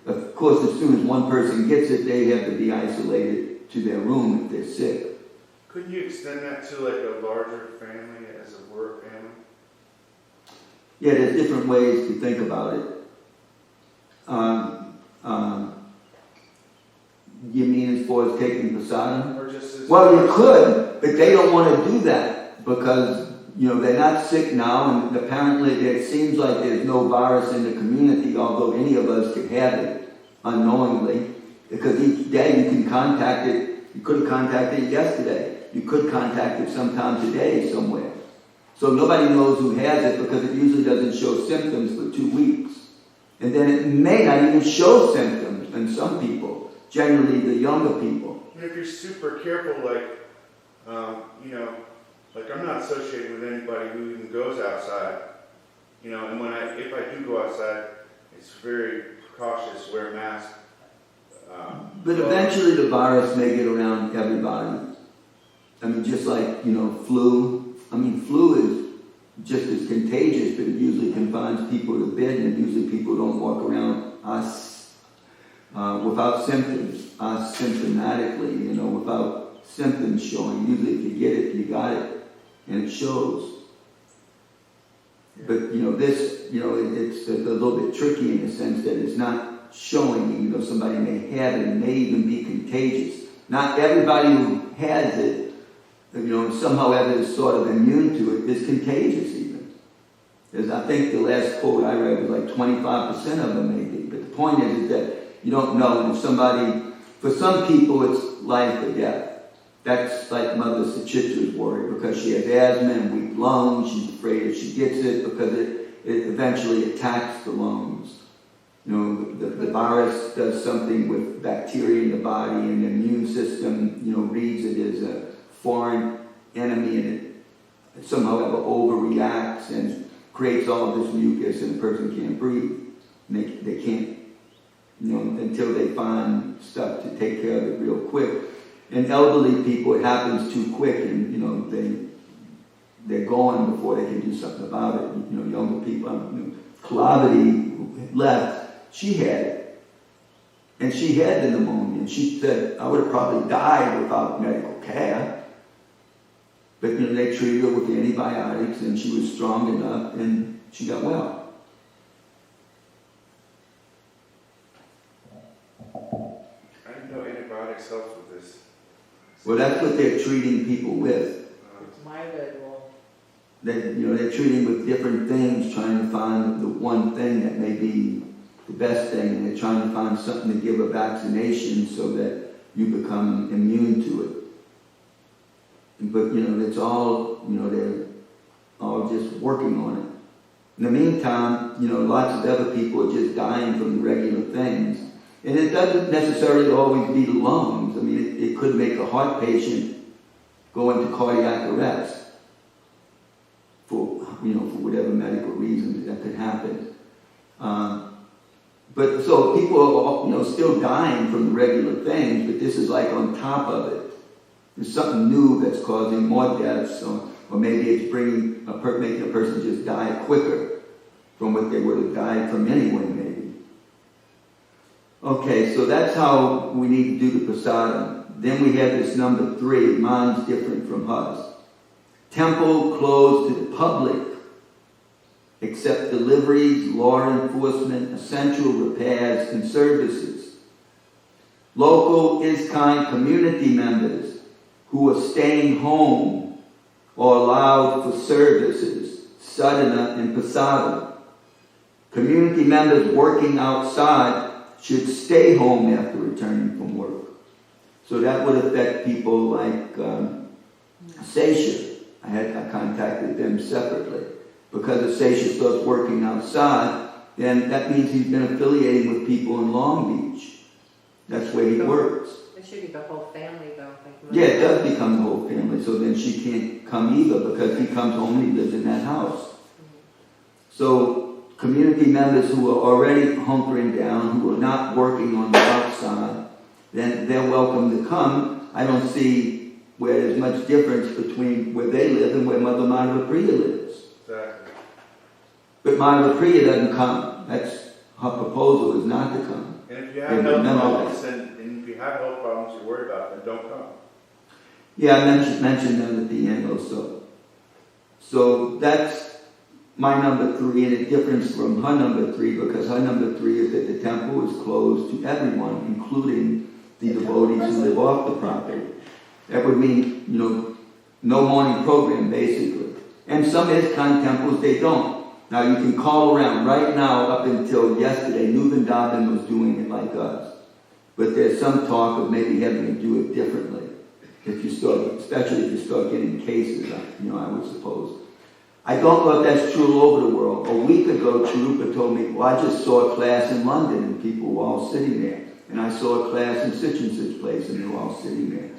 Of course, as soon as one person gets it, they have to be isolated to their room if they're sick. Couldn't you extend that to like a larger family as a work family? Yeah, there's different ways to think about it. You mean as far as taking prasadam? Or just Well, you could, but they don't want to do that because, they're not sick now, and apparently it seems like there's no virus in the community, although any of us could have it unknowingly, because each day you can contact it. You could have contacted it yesterday. You could contact it sometime today somewhere. So nobody knows who has it because it usually doesn't show symptoms for 2 weeks. And then it may not even show symptoms in some people, generally the younger people. And if you're super careful, like I'm not associated with anybody who even goes outside, and if I do go outside, it's very cautious, wear a mask. But eventually the virus may get around everybody. I mean, just like, flu. I mean, flu is just as contagious, but it usually confines people to bed, and usually people don't walk around without symptoms, asymptomatically, without symptoms showing. Usually if you get it, you got it, and it shows. But, this, it's a little bit tricky in the sense that it's not showing. Somebody may have it and may even be contagious. Not everybody who has it, somehow ever is sort of immune to it, is contagious even. Because I think the last quote I read was like 25% of them maybe. But the point is that you don't know. And if somebody, for some people it's life or death. That's like Mother Suchitra's worry because she has asthma and weak lungs. She's afraid if she gets it because it eventually attacks the lungs. The virus does something with bacteria in the body, and the immune system, reads it as a foreign enemy, and it somehow ever overreacts and creates all of this mucus, and the person can't breathe. And they can't, until they find stuff to take care of it real quick. And elderly people, it happens too quick, and they're gone before they can do something about it. Younger people, Calavity left. She had it. And she had the pneumonia. And she said, I would have probably died without medical care. But they treated her with antibiotics, and she was strong enough, and she got well. I didn't know antibiotics helps with this. Well, that's what they're treating people with. It's my red wall. They're treating with different things, trying to find the one thing that may be the best thing, and they're trying to find something to give a vaccination so that you become immune to it. But, it's all, they're all just working on it. In the meantime, lots of other people are just dying from the regular things. And it doesn't necessarily always be the lungs. I mean, it could make a heart patient go into cardiac arrest for whatever medical reasons that could happen. But so people are, still dying from the regular things, but this is like on top of it. There's something new that's causing more deaths, or maybe it's making a person just die quicker from what they would have died from anyway, maybe. Okay, so that's how we need to do the prasadam. Then we have this number 3. Mine's different from hers. Temple closed to the public, except deliveries, law enforcement, essential repairs, and services. Local ISKCON community members who are staying home are allowed for services, sadhana and prasadam. Community members working outside should stay home after returning from work. So that would affect people like Sesha. I contacted them separately. Because if Sesha starts working outside, then that means he's been affiliating with people in Long Beach. That's where he works. It should be the whole family, though. Yeah, it does become the whole family, so then she can't come either because he comes home and he lives in that house. So community members who are already hunkering down, who are not working on the outside, then they're welcome to come. I don't see where there's much difference between where they live and where Mother Madhava Priya lives. Exactly. But Madhava Priya doesn't come. That's her proposal, is not to come. And if you have health problems, and if you have health problems you're worried about, then don't come. Yeah, I mentioned them at the end also. So that's my number 3, and it differs from her number 3 because her number 3 is that the temple is closed to everyone, including the devotees who live off the property. That would mean, no morning program, basically. And some ISKCON temples, they don't. Now, you can call around. Right now, up until yesterday, New Vandana was doing it like us. But there's some talk of maybe having to do it differently. Especially if you start getting cases, I would suppose. I don't know if that's true all over the world. A week ago, Charupa told me, well, I just saw a class in London and people were all sitting there. And I saw a class in such and such place and they were all sitting there.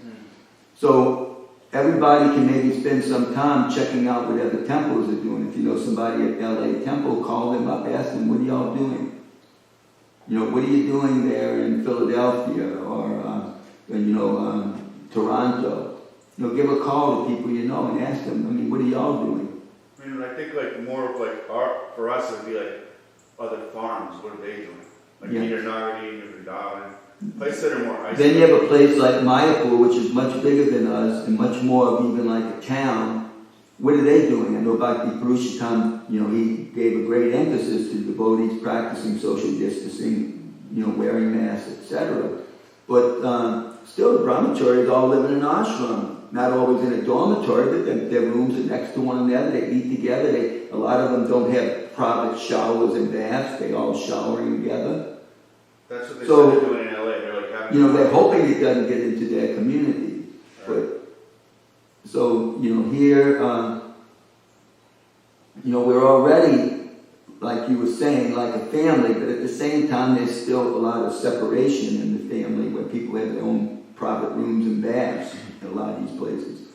So everybody can maybe spend some time checking out what other temples are doing. If you know somebody at LA Temple, call them up, ask them, what are y'all doing? What are you doing there in Philadelphia or, Toronto? Give a call to people and ask them, what are y'all doing? I think more of for us it would be like other farms. What are they doing? Either Nagari, Vrindavan, places that are more isolated. Then you have a place like Mayapur, which is much bigger than us and much more of even like a town. What are they doing? I know Bhakti Purushottam, he gave a great emphasis to devotees practicing social distancing, wearing masks, etc. But still, the brahmacharis all live in an ashram. Not always in a dormitory, but their rooms are next to one another. They eat together. A lot of them don't have private showers and baths. They all showering together. That's what they said they're doing in LA. They're having they're hoping it doesn't get into their community. Right. But so here, we're already, like you were saying, like a family. But at the same time, there's still a lot of separation in the family where people have their own private rooms and baths in a lot of these places.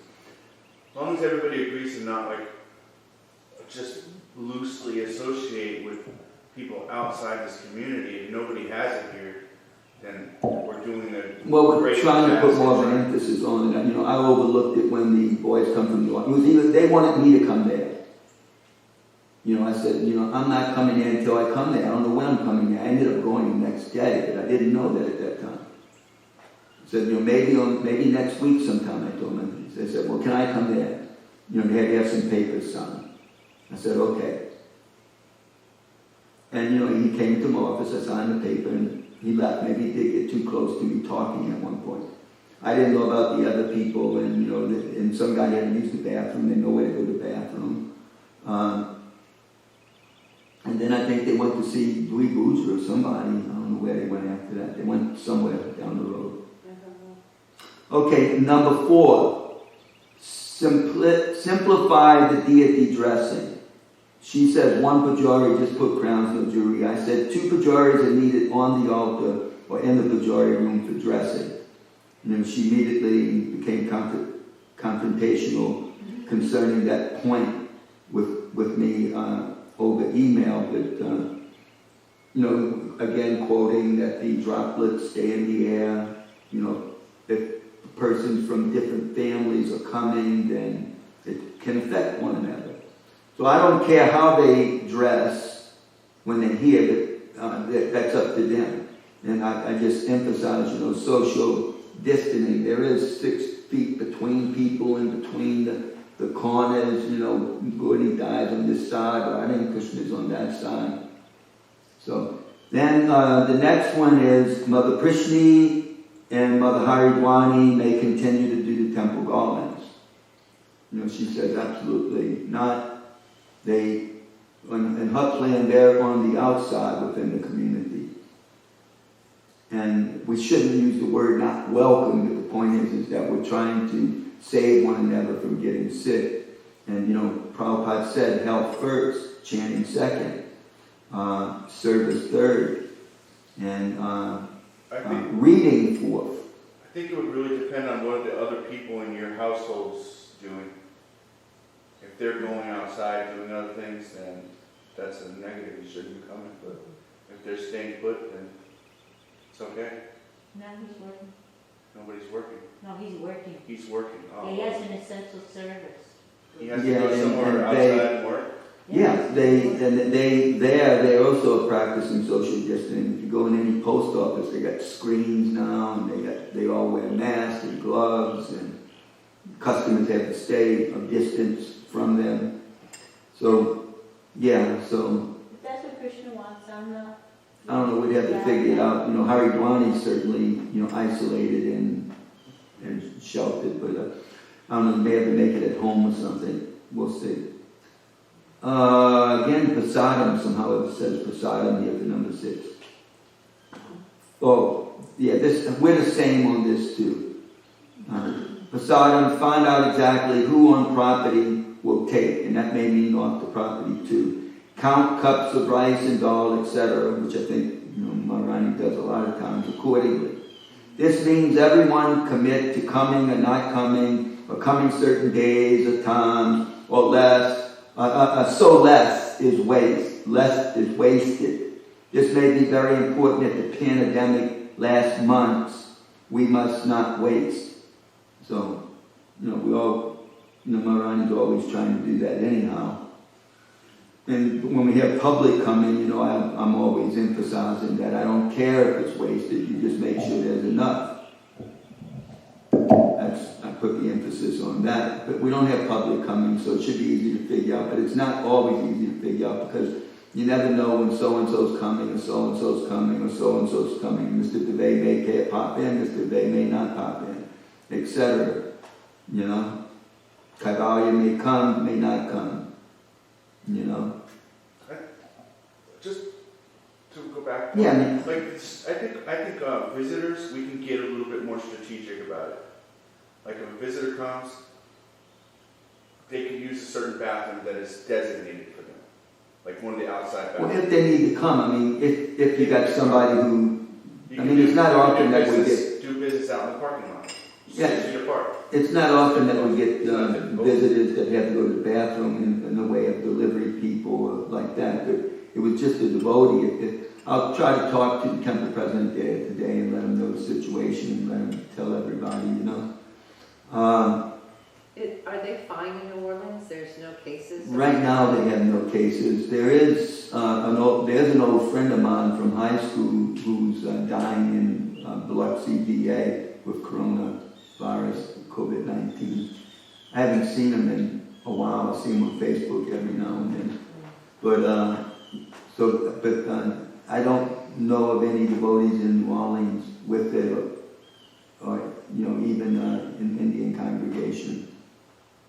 As long as everybody agrees to not just loosely associate with people outside this community, if nobody has it here, then we're doing a we're trying to put more of an emphasis on it. I overlooked it when the boys come from New York. It was they wanted me to come there. I said, I'm not coming there until I come there. I don't know when I'm coming there. I ended up going the next day, but I didn't know that at that time. Said, maybe next week sometime, I told him. They said, well, can I come there? They had to have some papers signed. I said, okay. And, he came to my office, I signed the paper, and he left. Maybe he did get too close to me talking at one point. I didn't know about the other people, and, and some guy had to use the bathroom, they know where to go to the bathroom. And then I think they went to see Louis Boozer or somebody. I don't know where they went after that. They went somewhere down the road. Okay, number 4. Simplify the deity dressing. She said 1 pujari, just put crowns, no jewelry. I said 2 pujaris are needed on the altar or in the pujari room for dressing. And she immediately became confrontational concerning that point with me over email. But, again, quoting that the droplets stay in the air. If persons from different families are coming, then it can affect one another. So I don't care how they dress when they're here, but that's up to them. And I just emphasize, social distancing. There is 6 feet between people and between the corners. Gaudi dies on this side, Radha Krishna is on that side. So then the next one is Mother Prishni and Mother Haridwani may continue to do the temple garlands. She says absolutely not. They, in her plan, they're on the outside within the community. And we shouldn't use the word not welcome, but the point is that we're trying to save one another from getting sick. And, Prabhupada said health first, chanting second, service third, and reading fourth. I think it would really depend on what the other people in your household's doing. If they're going outside doing other things, then that's a negative. You shouldn't be coming. But if they're staying put, then it's okay. No, he's working. Nobody's working. No, he's working. He's working. Oh. He has an essential service. He has to go somewhere outside and work. Yeah, they also are practicing social distancing. If you go in any post office, they got screens now, and they all wear masks and gloves, and customers have to stay a distance from them. So, so. If that's what Krishna wants, I'm not. I don't know, we'd have to figure it out. Haridwani certainly, isolated and sheltered, but I don't know, may have to make it at home or something. We'll see. Again, prasadam, somehow it says prasadam here for number 6. Oh, yeah, we're the same on this too. Prasadam, find out exactly who on property will take, and that may mean off the property too. Count cups of rice and dal, etc., which I think Maharani does a lot of times accordingly. This means everyone commit to coming or not coming, or coming certain days or times, or less. So less is waste. Less is wasted. This may be very important if the pandemic lasts months. We must not waste. So, we all, Maharani's always trying to do that anyhow. And when we have public coming, I'm always emphasizing that I don't care if it's wasted. You just make sure there's enough. I put the emphasis on that. But we don't have public coming, so it should be easy to figure out. But it's not always easy to figure out because you never know when so-and-so's coming, or so-and-so's coming, or so-and-so's coming. Mr. DeVay may pop in, Mr. DeVay may not pop in, etc. Kaivalya may come, may not come. Just to go back. Yeah, I think visitors, we can get a little bit more strategic about it. Like if a visitor comes, they can use a certain bathroom that is designated for them, like one of the outside bathrooms. Well, if they need to come, if you got somebody who, it's not often that we get do business out in the parking lot. 6 feet apart. It's not often that we get visitors that have to go to the bathroom in the way of delivery people or like that. But it was just a devotee. I'll try to talk to the temple president there today and let him know the situation and let him tell everybody, Are they fine in New Orleans? There's no cases? Right now they have no cases. There's an old friend of mine from high school who's dying in Biloxi, VA, with coronavirus, COVID-19. I haven't seen him in a while. I see him on Facebook every now and then. But I don't know of any devotees in New Orleans with it, or even in Indian congregation.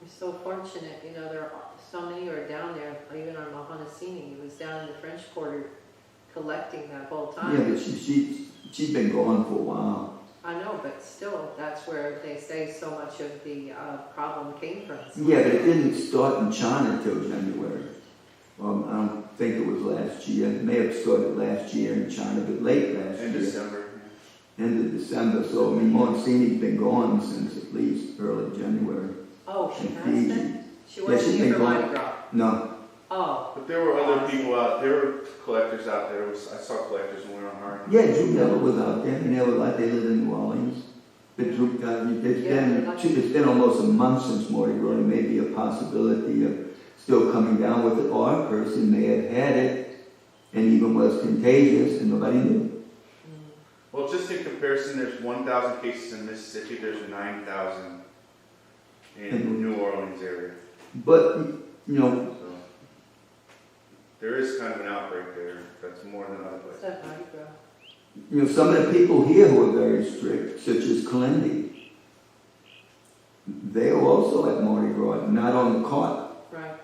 We're so fortunate, there are so many who are down there, even our Mahanasini, he was down in the French Quarter collecting that whole time. Yeah, but she's been gone for a while. I know, but still, that's where they say so much of the problem came from. Yeah, but it didn't start in China till January. I don't think it was last year. It may have started last year in China, but late last year. In December. End of December. So, Monsini's been gone since at least early January. Oh, she in has Fiji. been? She Yeah, wasn't she's here been for gone. Mardi Gras? No. Oh. But there were other people out there, were collectors out there. I saw collectors when we were on Hardy. Yeah, Drew Miller was out there. They live in New Orleans. But Drew, it's been almost a month since Mardi Gras. There may be a possibility of still coming down with it, or a person may have had it and even was contagious and nobody knew. Well, just in comparison, there's 1,000 cases in Mississippi. There's 9,000 in New Orleans area. But, So there is kind of an outbreak there. That's more than other What's places. that Mardi Gras? some of the people here who are very strict, such as Kalindi, they are also at Mardi Gras, not on the cart. Right.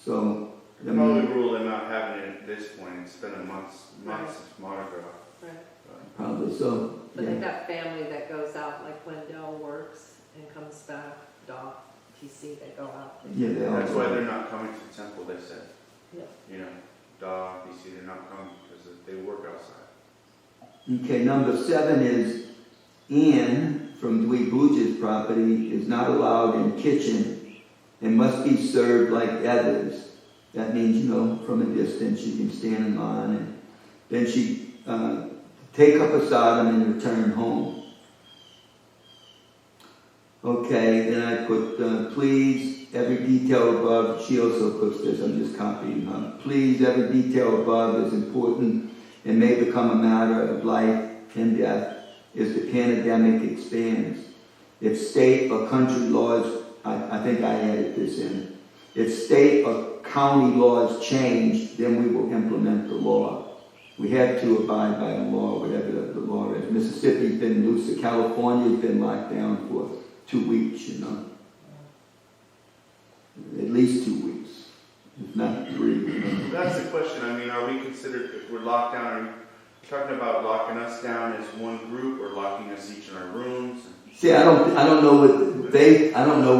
So, They probably ruled them out having it at this point. It's been a month since Mardi Gras. Right. probably so. But Yeah. they've got family that goes out, like when Dell works and comes back, dog, TC, they go out. Yeah, they are. That's why they're not coming to the temple, they said. Yeah. Dog, BC, they're not coming because they work outside. Okay, number 7 is Ann from Dwee Booge's property is not allowed in kitchen and must be served like others. That means, from a distance you can stand in line, and then she take up a sadham and return home. Okay, then I put, please, every detail above. She also puts this, I'm just copying her. Please, every detail above is important and may become a matter of life and death as the pandemic expands. If state or country laws, I think I added this in. If state or county laws change, then we will implement the law. We have to abide by the law, whatever the law is. Mississippi's been loose, California's been locked down for 2 weeks, At least 2 weeks, if not 3. That's the question. Are we considered, if we're locked down, are you talking about locking us down as one group or locking us each in our rooms? See, I don't know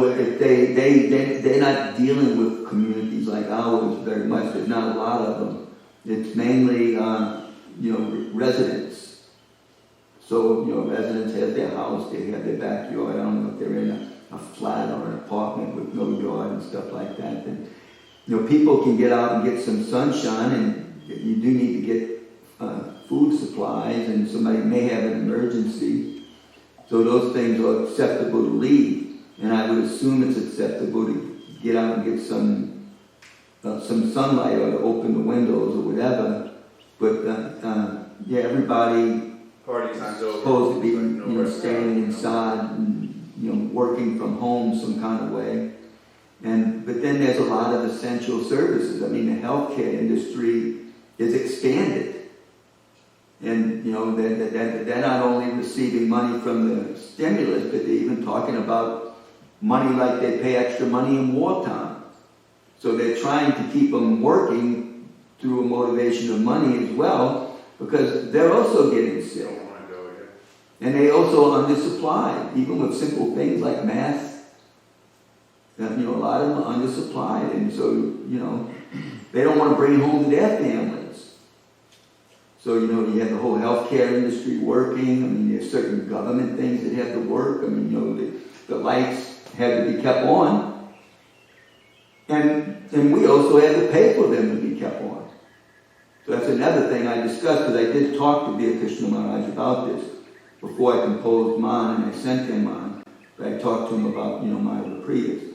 what if they're not dealing with communities like ours very much. There's not a lot of them. It's mainly, residents. So, residents have their house, they have their backyard. I don't know if they're in a flat or an apartment with no yard and stuff like that. And, people can get out and get some sunshine, and you do need to get food supplies, and somebody may have an emergency. So those things are acceptable to leave. And I would assume it's acceptable to get out and get some sunlight or to open the windows or whatever. But, everybody Party time's over. supposed to be, Like no staying restaurant. inside and, working from home some kind of way. But then there's a lot of essential services. The healthcare industry is expanded. And, they're not only receiving money from the stimulus, but they're even talking about money like they pay extra money in wartime. So they're trying to keep them working through a motivation of money as well, because they're also getting sick. Don't want to go here. And they also are undersupplied, even with simple things like masks. A lot of them are undersupplied, and so, they don't want to bring it home to their families. So, you have the whole healthcare industry working. There's certain government things that have to work. The lights have to be kept on. And we also have to pay for them to be kept on. So that's another thing I discussed, because I did talk to Dear Krishna Maharaj about this before I composed mine, and I sent him mine. But I talked to him about, my reprieve.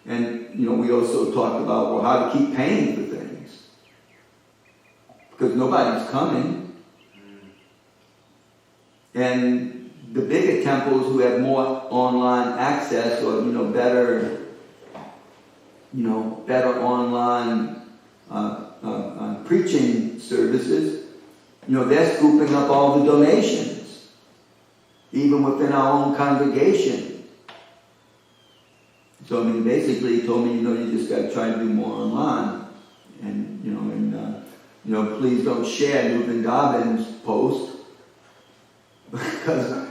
And, we also talked about, how to keep paying for things. Because nobody's coming. And the bigger temples who have more online access or, better online preaching services, they're scooping up all the donations, even within our own congregation. So, basically he told me, you just got to try to do more online. And, please don't share New Vrindavan's post because,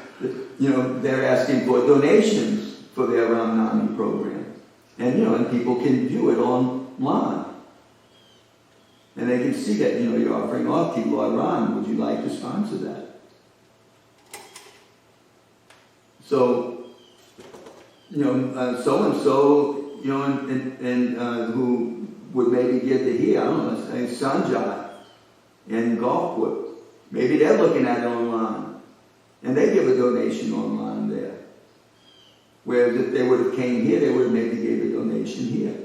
they're asking for donations for their Ramnami program. And, and people can view it online. And they can see that, you're offering off to Lord Ram. Would you like to sponsor that? So, so-and-so, who would maybe give to here, I don't know, say Sanjay in Gulfport. Maybe they're looking at it online. And they give a donation online there. Whereas if they would have came here, they would have maybe gave a donation here.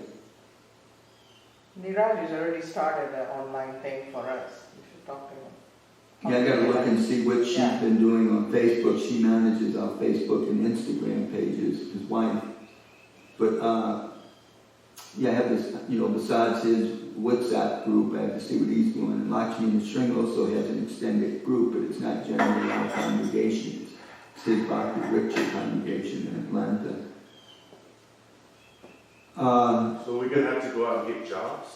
Niraj has already started an online thing for us. You should talk to him. Yeah, I gotta look and see what she's been doing on Facebook. She manages our Facebook and Instagram pages, his wife. But, I have this, besides his WhatsApp group, I have to see what he's doing. And Lakshmi Shrink also has an extended group, but it's not generally our congregation. It's his Bhakti Richer congregation in Atlanta. So we're going to have to go out and get jobs?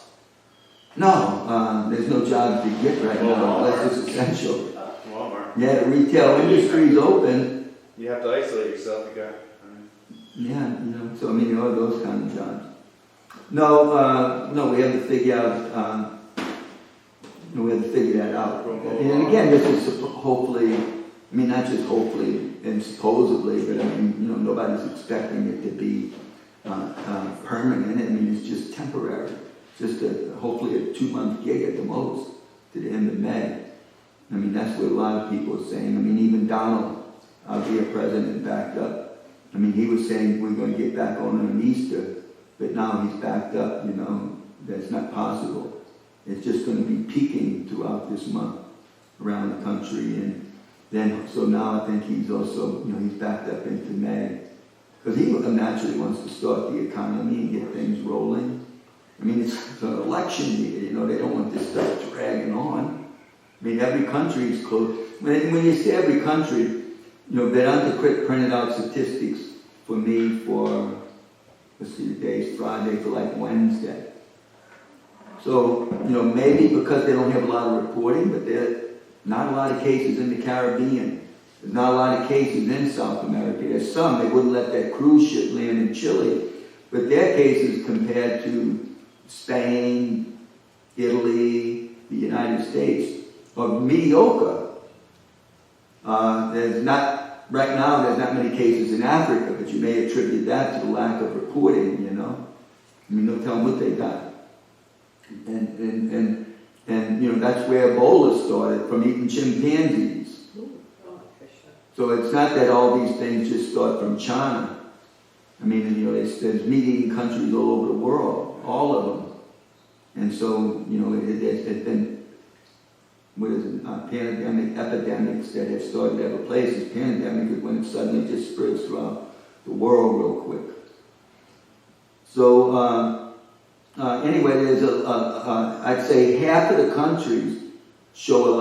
No, there's no jobs to get right now unless it's essential. Walmart. Yeah, the retail industry is open. You have to isolate yourself. You got. Yeah, so those kind of jobs. No, we have to figure out. We have to figure that out. And again, this is hopefully, not just hopefully and supposedly, but nobody's expecting it to be permanent. It's just temporary. Just hopefully a 2-month gig at the most to the end of May. That's what a lot of people are saying. Even Donald, our dear president, backed up. He was saying we're going to get back on Easter, but now he's backed up, that's not possible. It's just going to be peaking throughout this month around the country. And then, so now I think he's also, he's backed up into May. Because he naturally wants to start the economy and get things rolling. It's an election year, they don't want this stuff dragging on. Every country is close. When you say every country, Vedanta printed out statistics for me for, let's see, the day's Friday, for like Wednesday. So, maybe because they don't have a lot of reporting, but there are not a lot of cases in the Caribbean. There's not a lot of cases in South America. There's some, they wouldn't let that cruise ship land in Chile. But their cases compared to Spain, Italy, the United States are mediocre. Right now there's not many cases in Africa, but you may attribute that to the lack of reporting, Don't tell them what they got. And that's where Ebola started, from eating chimpanzees. So it's not that all these things just start from China. There's meat-eating countries all over the world, all of them. And so, it's been, epidemics that have started other places. Pandemic is when it suddenly just spreads throughout the world real quick. So, anyway, there's I'd say half of the countries show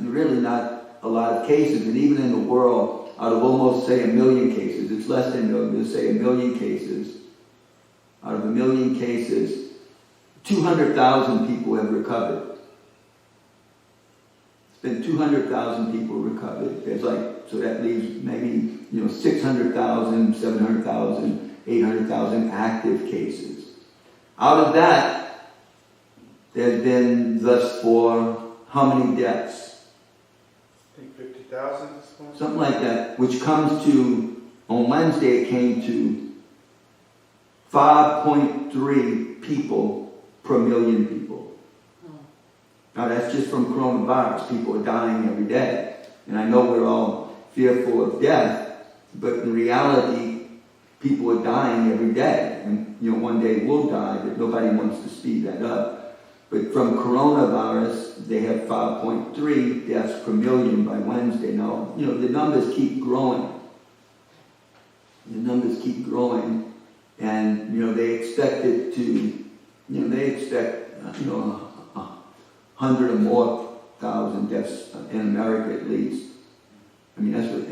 really not a lot of cases, and even in the world, out of almost, say, 1 million cases, it's less than 1 million, say 1 million cases, out of 1 million cases, 200,000 people have recovered. It's been 200,000 people recovered. So that leaves maybe, 600,000, 700,000, 800,000 active cases. Out of that, there's been thus far how many deaths? I think 50,000 at this point. Something like that, which comes to, on Wednesday it came to 5.3 people per million people. Now that's just from coronavirus. People are dying every day. And I know we're all fearful of death, but in reality, people are dying every day. And one day we'll die, but nobody wants to speed that up. But from coronavirus, they have 5.3 deaths per million by Wednesday. Now, the numbers keep growing. The numbers keep growing, and, they expect it to, they expect, 100 or more thousand deaths in America at least. I mean, that's what,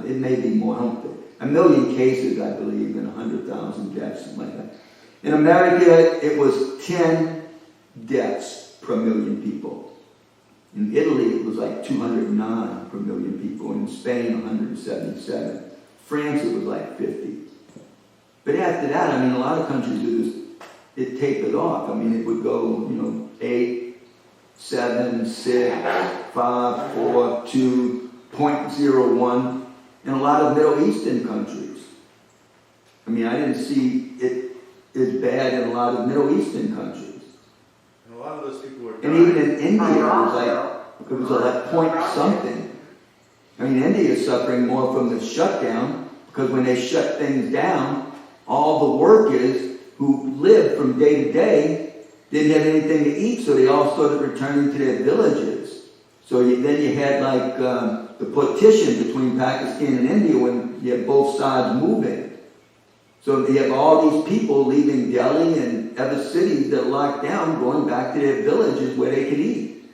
it may be more, 1 million cases, I believe, and 100,000 deaths, something like that. In America, it was 10 deaths per million people. In Italy, it was like 209 per million people. In Spain, 177. France, it was like 50. But after that, I mean, a lot of countries, it tapered off. I mean, it would go, 8, 7, 6, 5, 4, 2, 0.01 in a lot of Middle Eastern countries. I mean, I didn't see it as bad in a lot of Middle Eastern countries. And a lot of those people were And even in India, it was like point something. I mean, India is suffering more from the shutdown because when they shut things down, all the workers who lived from day to day didn't have anything to eat, so they all started returning to their villages. So then you had like the partition between Pakistan and India when you had both sides moving. So you have all these people leaving Delhi and other cities that are locked down, going back to their villages where they could eat.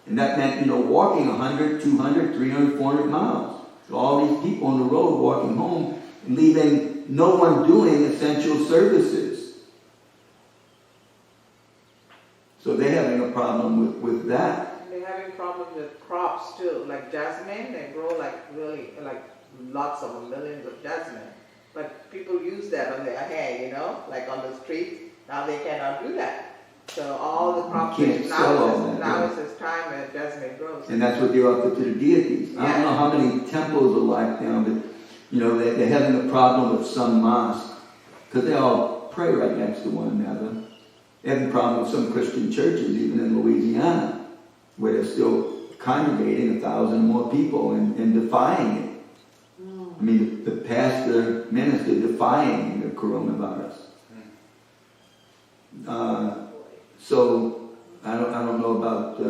And that meant, walking 100, 200, 300, 400 miles. So all these people on the road walking home and leaving no one doing essential services. So they're having a problem with that. They're having problems with crops too, like jasmine. They grow lots of millions of jasmine. But people use that on their hair, like on the streets. Now they cannot do that. So all the crops, now is this time that jasmine grows. And that's what they offer to the deities. Yeah. I don't know how many temples are locked down, but they're having a problem with some mosques because they all pray right next to one another. They're having a problem with some Christian churches, even in Louisiana, where they're still congregating 1,000 more people and defying it. I mean, the pastor, minister defying the coronavirus. So I don't know about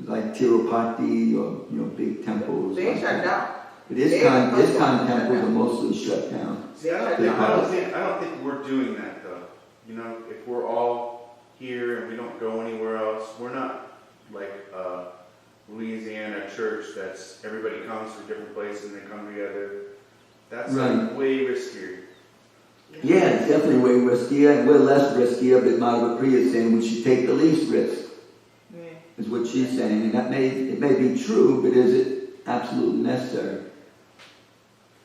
like Tirupati or big temples. They shut down. But ISKCON temples are mostly shut down. I don't think we're doing that though. If we're all here and we don't go anywhere else, we're not like Louisiana church that's everybody comes from different places and they come together. That's right. Way riskier. Yeah, it's definitely way riskier, and we're less riskier, but Madhava Priya is saying we should take the least risk. Yeah. Is what she's saying, and it may be true, but is it absolutely necessary?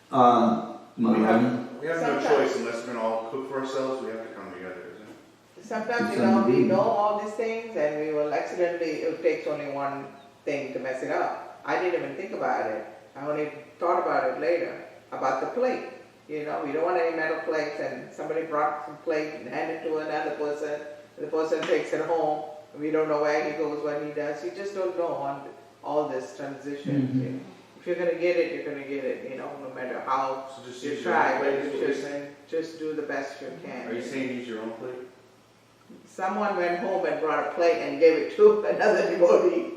We have no choice unless we're going to all cook for ourselves. We have to come together, isn't it? Sometimes, we know all these things, and we will accidentally. It takes only one thing to mess it up. I didn't even think about it. I only thought about it later about the plate. We don't want any metal plates, and somebody brought some plate and handed it to another person. The person takes it home. And we don't know where he goes, what he does. You just don't know on all this transition. Mm-hmm. If you're gonna get it, you're gonna get it. No matter how you try, but you just do the best you can. Are you saying use your own plate? Someone went home and brought a plate and gave it to another devotee.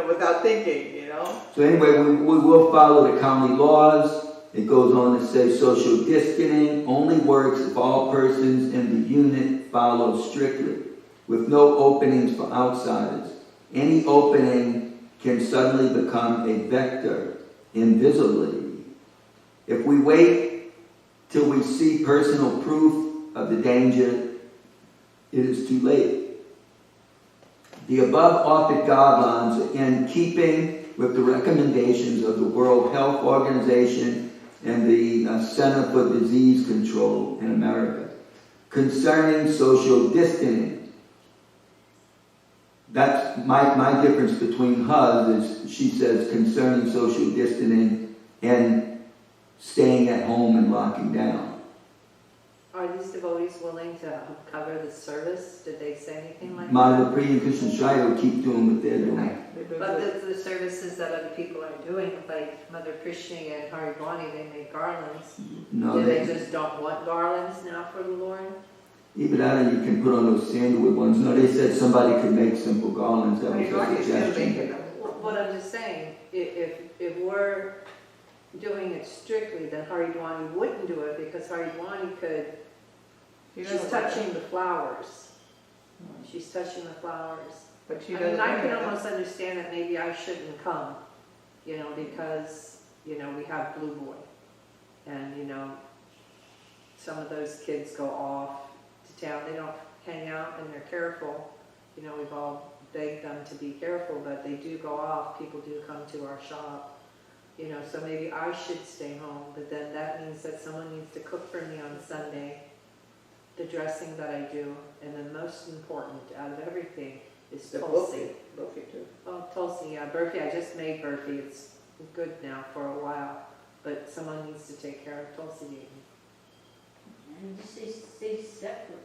Without thinking. So anyway, we will follow the county laws. It goes on to say social distancing only works if all persons in the unit follow strictly, with no openings for outsiders. Any opening can suddenly become a vector, invisibility. If we wait till we see personal proof of the danger, it is too late. The above authored guidelines are in keeping with the recommendations of the World Health Organization and the Center for Disease Control in America concerning social distancing. That's my difference between hers is she says concerning social distancing and staying at home and locking down. Are these devotees willing to cover the service? Did they say anything like that? Madhava Priya and Krishna Shaya will keep doing what they're doing. But the services that other people are doing, like Mother Krishna and Haribani, they make garlands. No, Do they just don't want garlands now for the Lord? Either that or you can put on those sandalwood ones. No, they said somebody could make simple garlands. That was a Haridwar is still suggestion. making them. What I'm just saying, if we're doing it strictly, then Haridwani wouldn't do it because Haridwani could, You know she's about touching that. the flowers. She's touching the flowers. But she I doesn't. mean, I can know that. almost understand that maybe I shouldn't come, because, we have Blue Boy. And, some of those kids go off to town. They don't hang out and they're careful. We've all begged them to be careful, but they do go off. People do come to our shop. So maybe I should stay home, but then that means that someone needs to cook for me on Sunday, the dressing that I do, and then most important out of everything is The Tulsi. Burfi too. Oh, Tulsi, yeah, Burfi, I just made Burfi, it's good now for a while, but someone needs to take care of Tulsi. And just stay separate.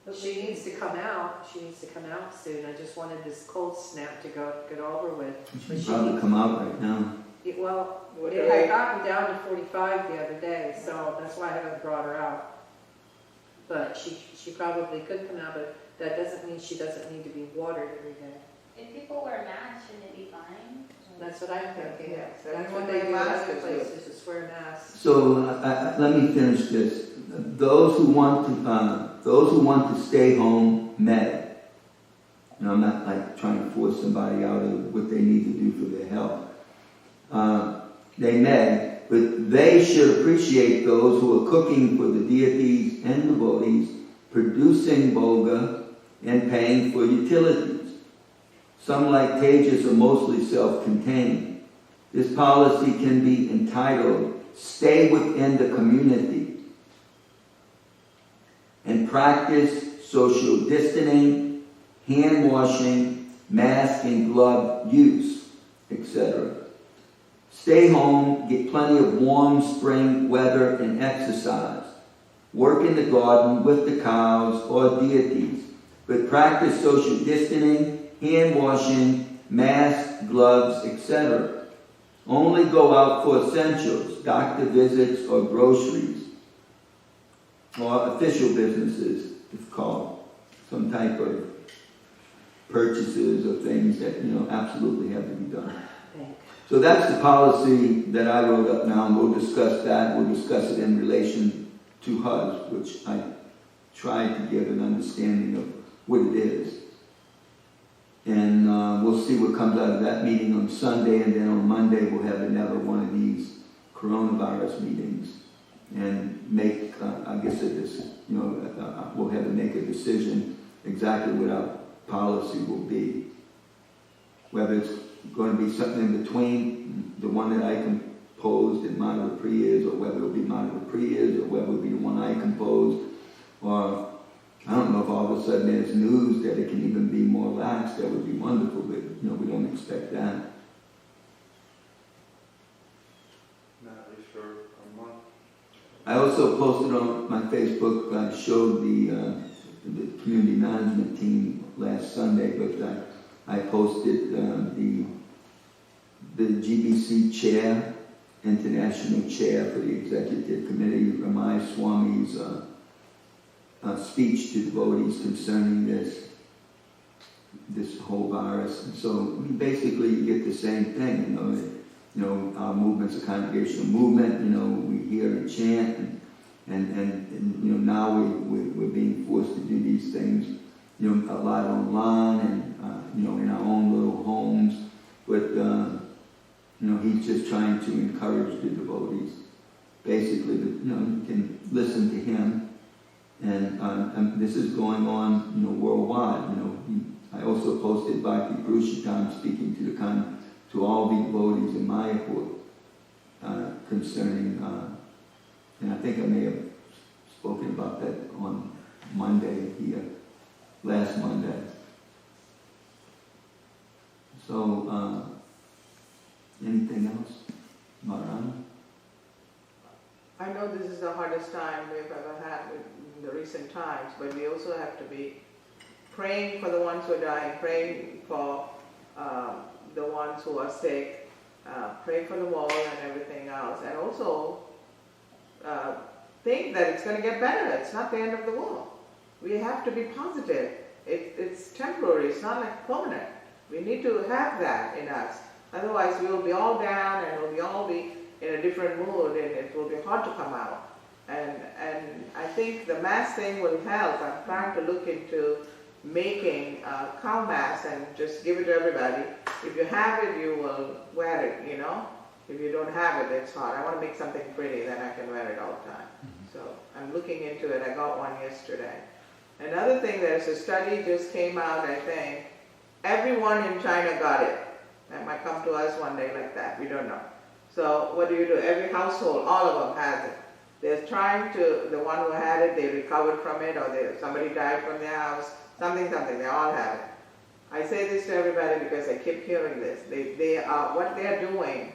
But She needs to come out soon, I just wanted this cold snap to get over with. She should probably come out right now. Well, What it do had I- gotten down to 45 the other day, so that's why I haven't brought her out. But she probably could come out, but that doesn't mean she doesn't need to be watered every day. If people wear masks, shouldn't it be fine? That's what I'm thinking. Yes, That's everyone what they wear do in masks other is good. places, is wear masks. So let me finish this. Those who want to stay home may. I'm not like trying to force somebody out of what they need to do for their health. They may, but they should appreciate those who are cooking for the deities and devotees, producing bhoga, and paying for utilities. Some, like Tejas, are mostly self-contained. This policy can be entitled, "Stay within the community," and practice social distancing, hand washing, mask and glove use, etc. Stay home, get plenty of warm spring weather and exercise. Work in the garden with the cows or deities, but practice social distancing, hand washing, mask, gloves, etc. Only go out for essentials, doctor visits or groceries, or official businesses, if called, some type of purchases or things that, absolutely have to be done. So that's the policy that I wrote up now, and we'll discuss that. We'll discuss it in relation to HUD, which I tried to give an understanding of what it is. And we'll see what comes out of that meeting on Sunday, and then on Monday we'll have another one of these coronavirus meetings and make, we'll have to make a decision exactly what our policy will be. Whether it's going to be something in between the one that I composed and Madhava Priya's, or whether it'll be Madhava Priya's, or whether it'll be the one I composed, or I don't know if all of a sudden there's news that it can even be more lax. That would be wonderful, but we don't expect that. Not at least for a month. I also posted on my Facebook, I showed the community management team last Sunday, but I posted the GBC chair, international chair for the executive committee, Ramaya Swami's speech to devotees concerning this whole virus. And so basically you get the same thing, our movement's a congregational movement, we hear and chant, and now we're being forced to do these things, a lot online and, in our own little homes. But, he's just trying to encourage the devotees, basically, that, you can listen to him. And this is going on, worldwide. I also posted Bhakti Purushottam speaking to all the devotees in Mayapur concerning, and I think I may have spoken about that on Monday here, last Monday. So, anything else, Marana? I know this is the hardest time we've ever had in the recent times, but we also have to be praying for the ones who are dying, praying for the ones who are sick, praying for the wall and everything else, and also think that it's going to get better. It's not the end of the world. We have to be positive. It's temporary, it's not like permanent. We need to have that in us. Otherwise we'll be all down and we'll all be in a different mood and it will be hard to come out. And I think the mask thing will help. I'm trying to look into making a cow mask and just give it to everybody. If you have it, you will wear it, you know. If you don't have it, it's hard. I want to make something pretty, then I can wear it all the time. So I'm looking into it. I got one yesterday. Another thing, there's a study just came out, I think. Everyone in China got it. That might come to us one day like that. We don't know. So what do? Every household, all of them has it. They're trying to, the one who had it, they recovered from it, or somebody died from their house, something, they all have it. I say this to everybody because I keep hearing this. What they're doing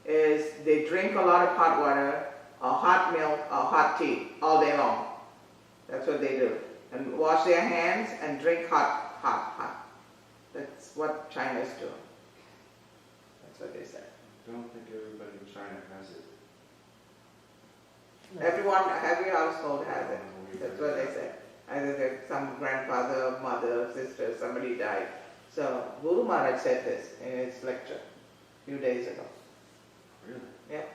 is they drink a lot of hot water, or hot milk, or hot tea all day long. That's what they do. And wash their hands and drink hot. That's what China is doing. That's what they say. I don't think everybody in China has it. Every household has it. That's what they say. Either some grandfather, mother, sister, somebody died. So Guru Maharaj said this in his lecture a few days ago. Really? Yeah,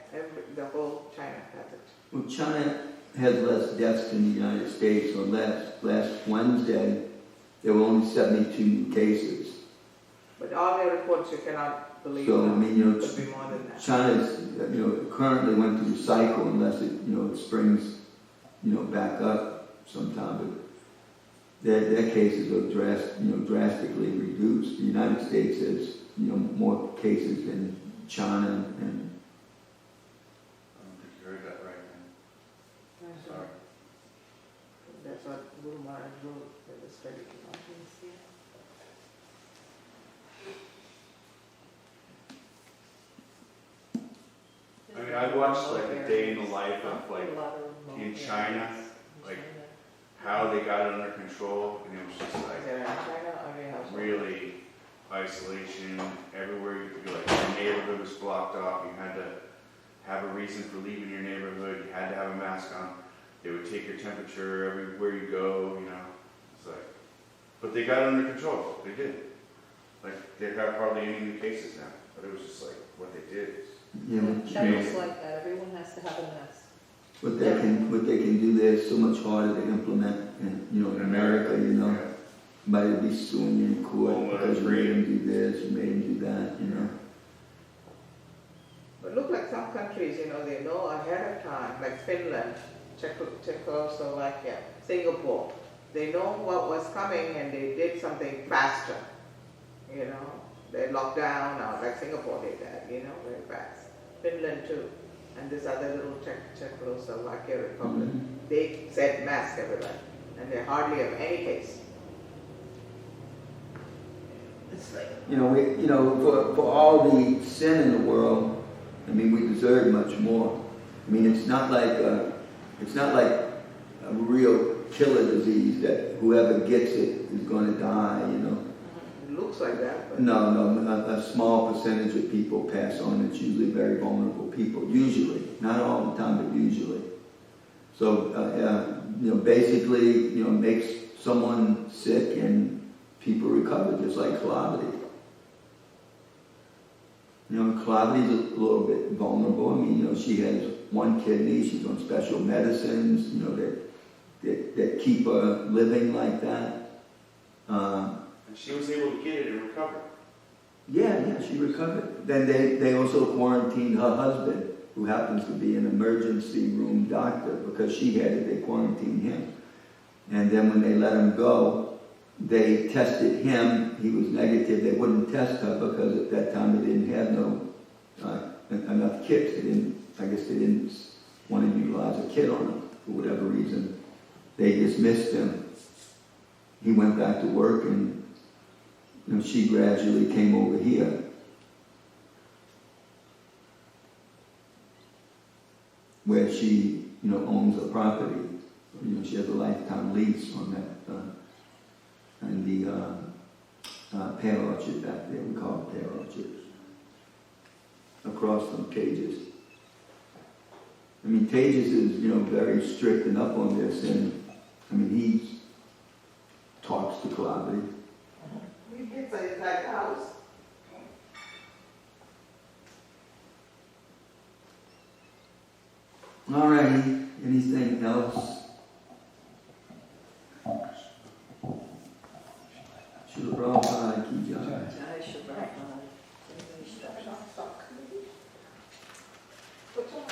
the whole China has it. Well, China has less deaths than the United States. On last Wednesday, there were only 72 new cases. But all their reports you cannot believe. So, I mean, could be more than that. China's, currently went through a cycle unless it, it springs, back up sometime. But their cases are drastically reduced. The United States has, more cases than China and. I don't think you heard that right, man. Sorry. That's what Guru Maharaj wrote in the study. I mean, I watched like a day in the life of like in China, like how they got it under control, and it was just like really isolation everywhere. Like your neighborhood was blocked off. You had to have a reason for leaving your neighborhood. You had to have a mask on. They would take your temperature everywhere you go. It's like, but they got it under control. They did. Like they have hardly any new cases now. But it was just like what they did. China's like that. Everyone has to have a mask. What they can do there is so much harder to implement in America. Yeah. Somebody will be suing you in court Oh, because you made them do this, you made them do that. But look like some countries, they know ahead of time, like Finland, Czechoslovakia, Singapore. They know what was coming and they did something faster. They locked down, like Singapore did that, very fast. Finland too. And this other little Czechoslovakia Republic, they said mask everywhere. And they hardly have any case. It's like, for all the sin in the world, we deserve much more. It's not like a real killer disease that whoever gets it is going to die. It looks like that. But No, a small percentage of people pass on. It's usually very vulnerable people. Usually, not all the time, but usually. So, basically, makes someone sick and people recover just like calamity. Calamity's a little bit vulnerable. She has one kidney. She's on special medicines. That keep her living like that. And she was able to get it and recover. Yeah, she recovered. Then they also quarantined her husband, who happens to be an emergency room doctor, because she had it, they quarantined him. And then when they let him go, they tested him. He was negative. They wouldn't test her because at that time they didn't have enough kits. I guess they didn't want to utilize a kit on him for whatever reason. They dismissed him. He went back to work, and she gradually came over here. Where she, owns a property. She has a lifetime lease on that, and the pear orchard back there. We call it pear orchard. Across from Cages. Cages is, very strict enough on this, and collaborative. We get the exact house. Alrighty, anything else? Srila Prabhupada, Ki Jai. Jai Shri Prabhupada. What's on?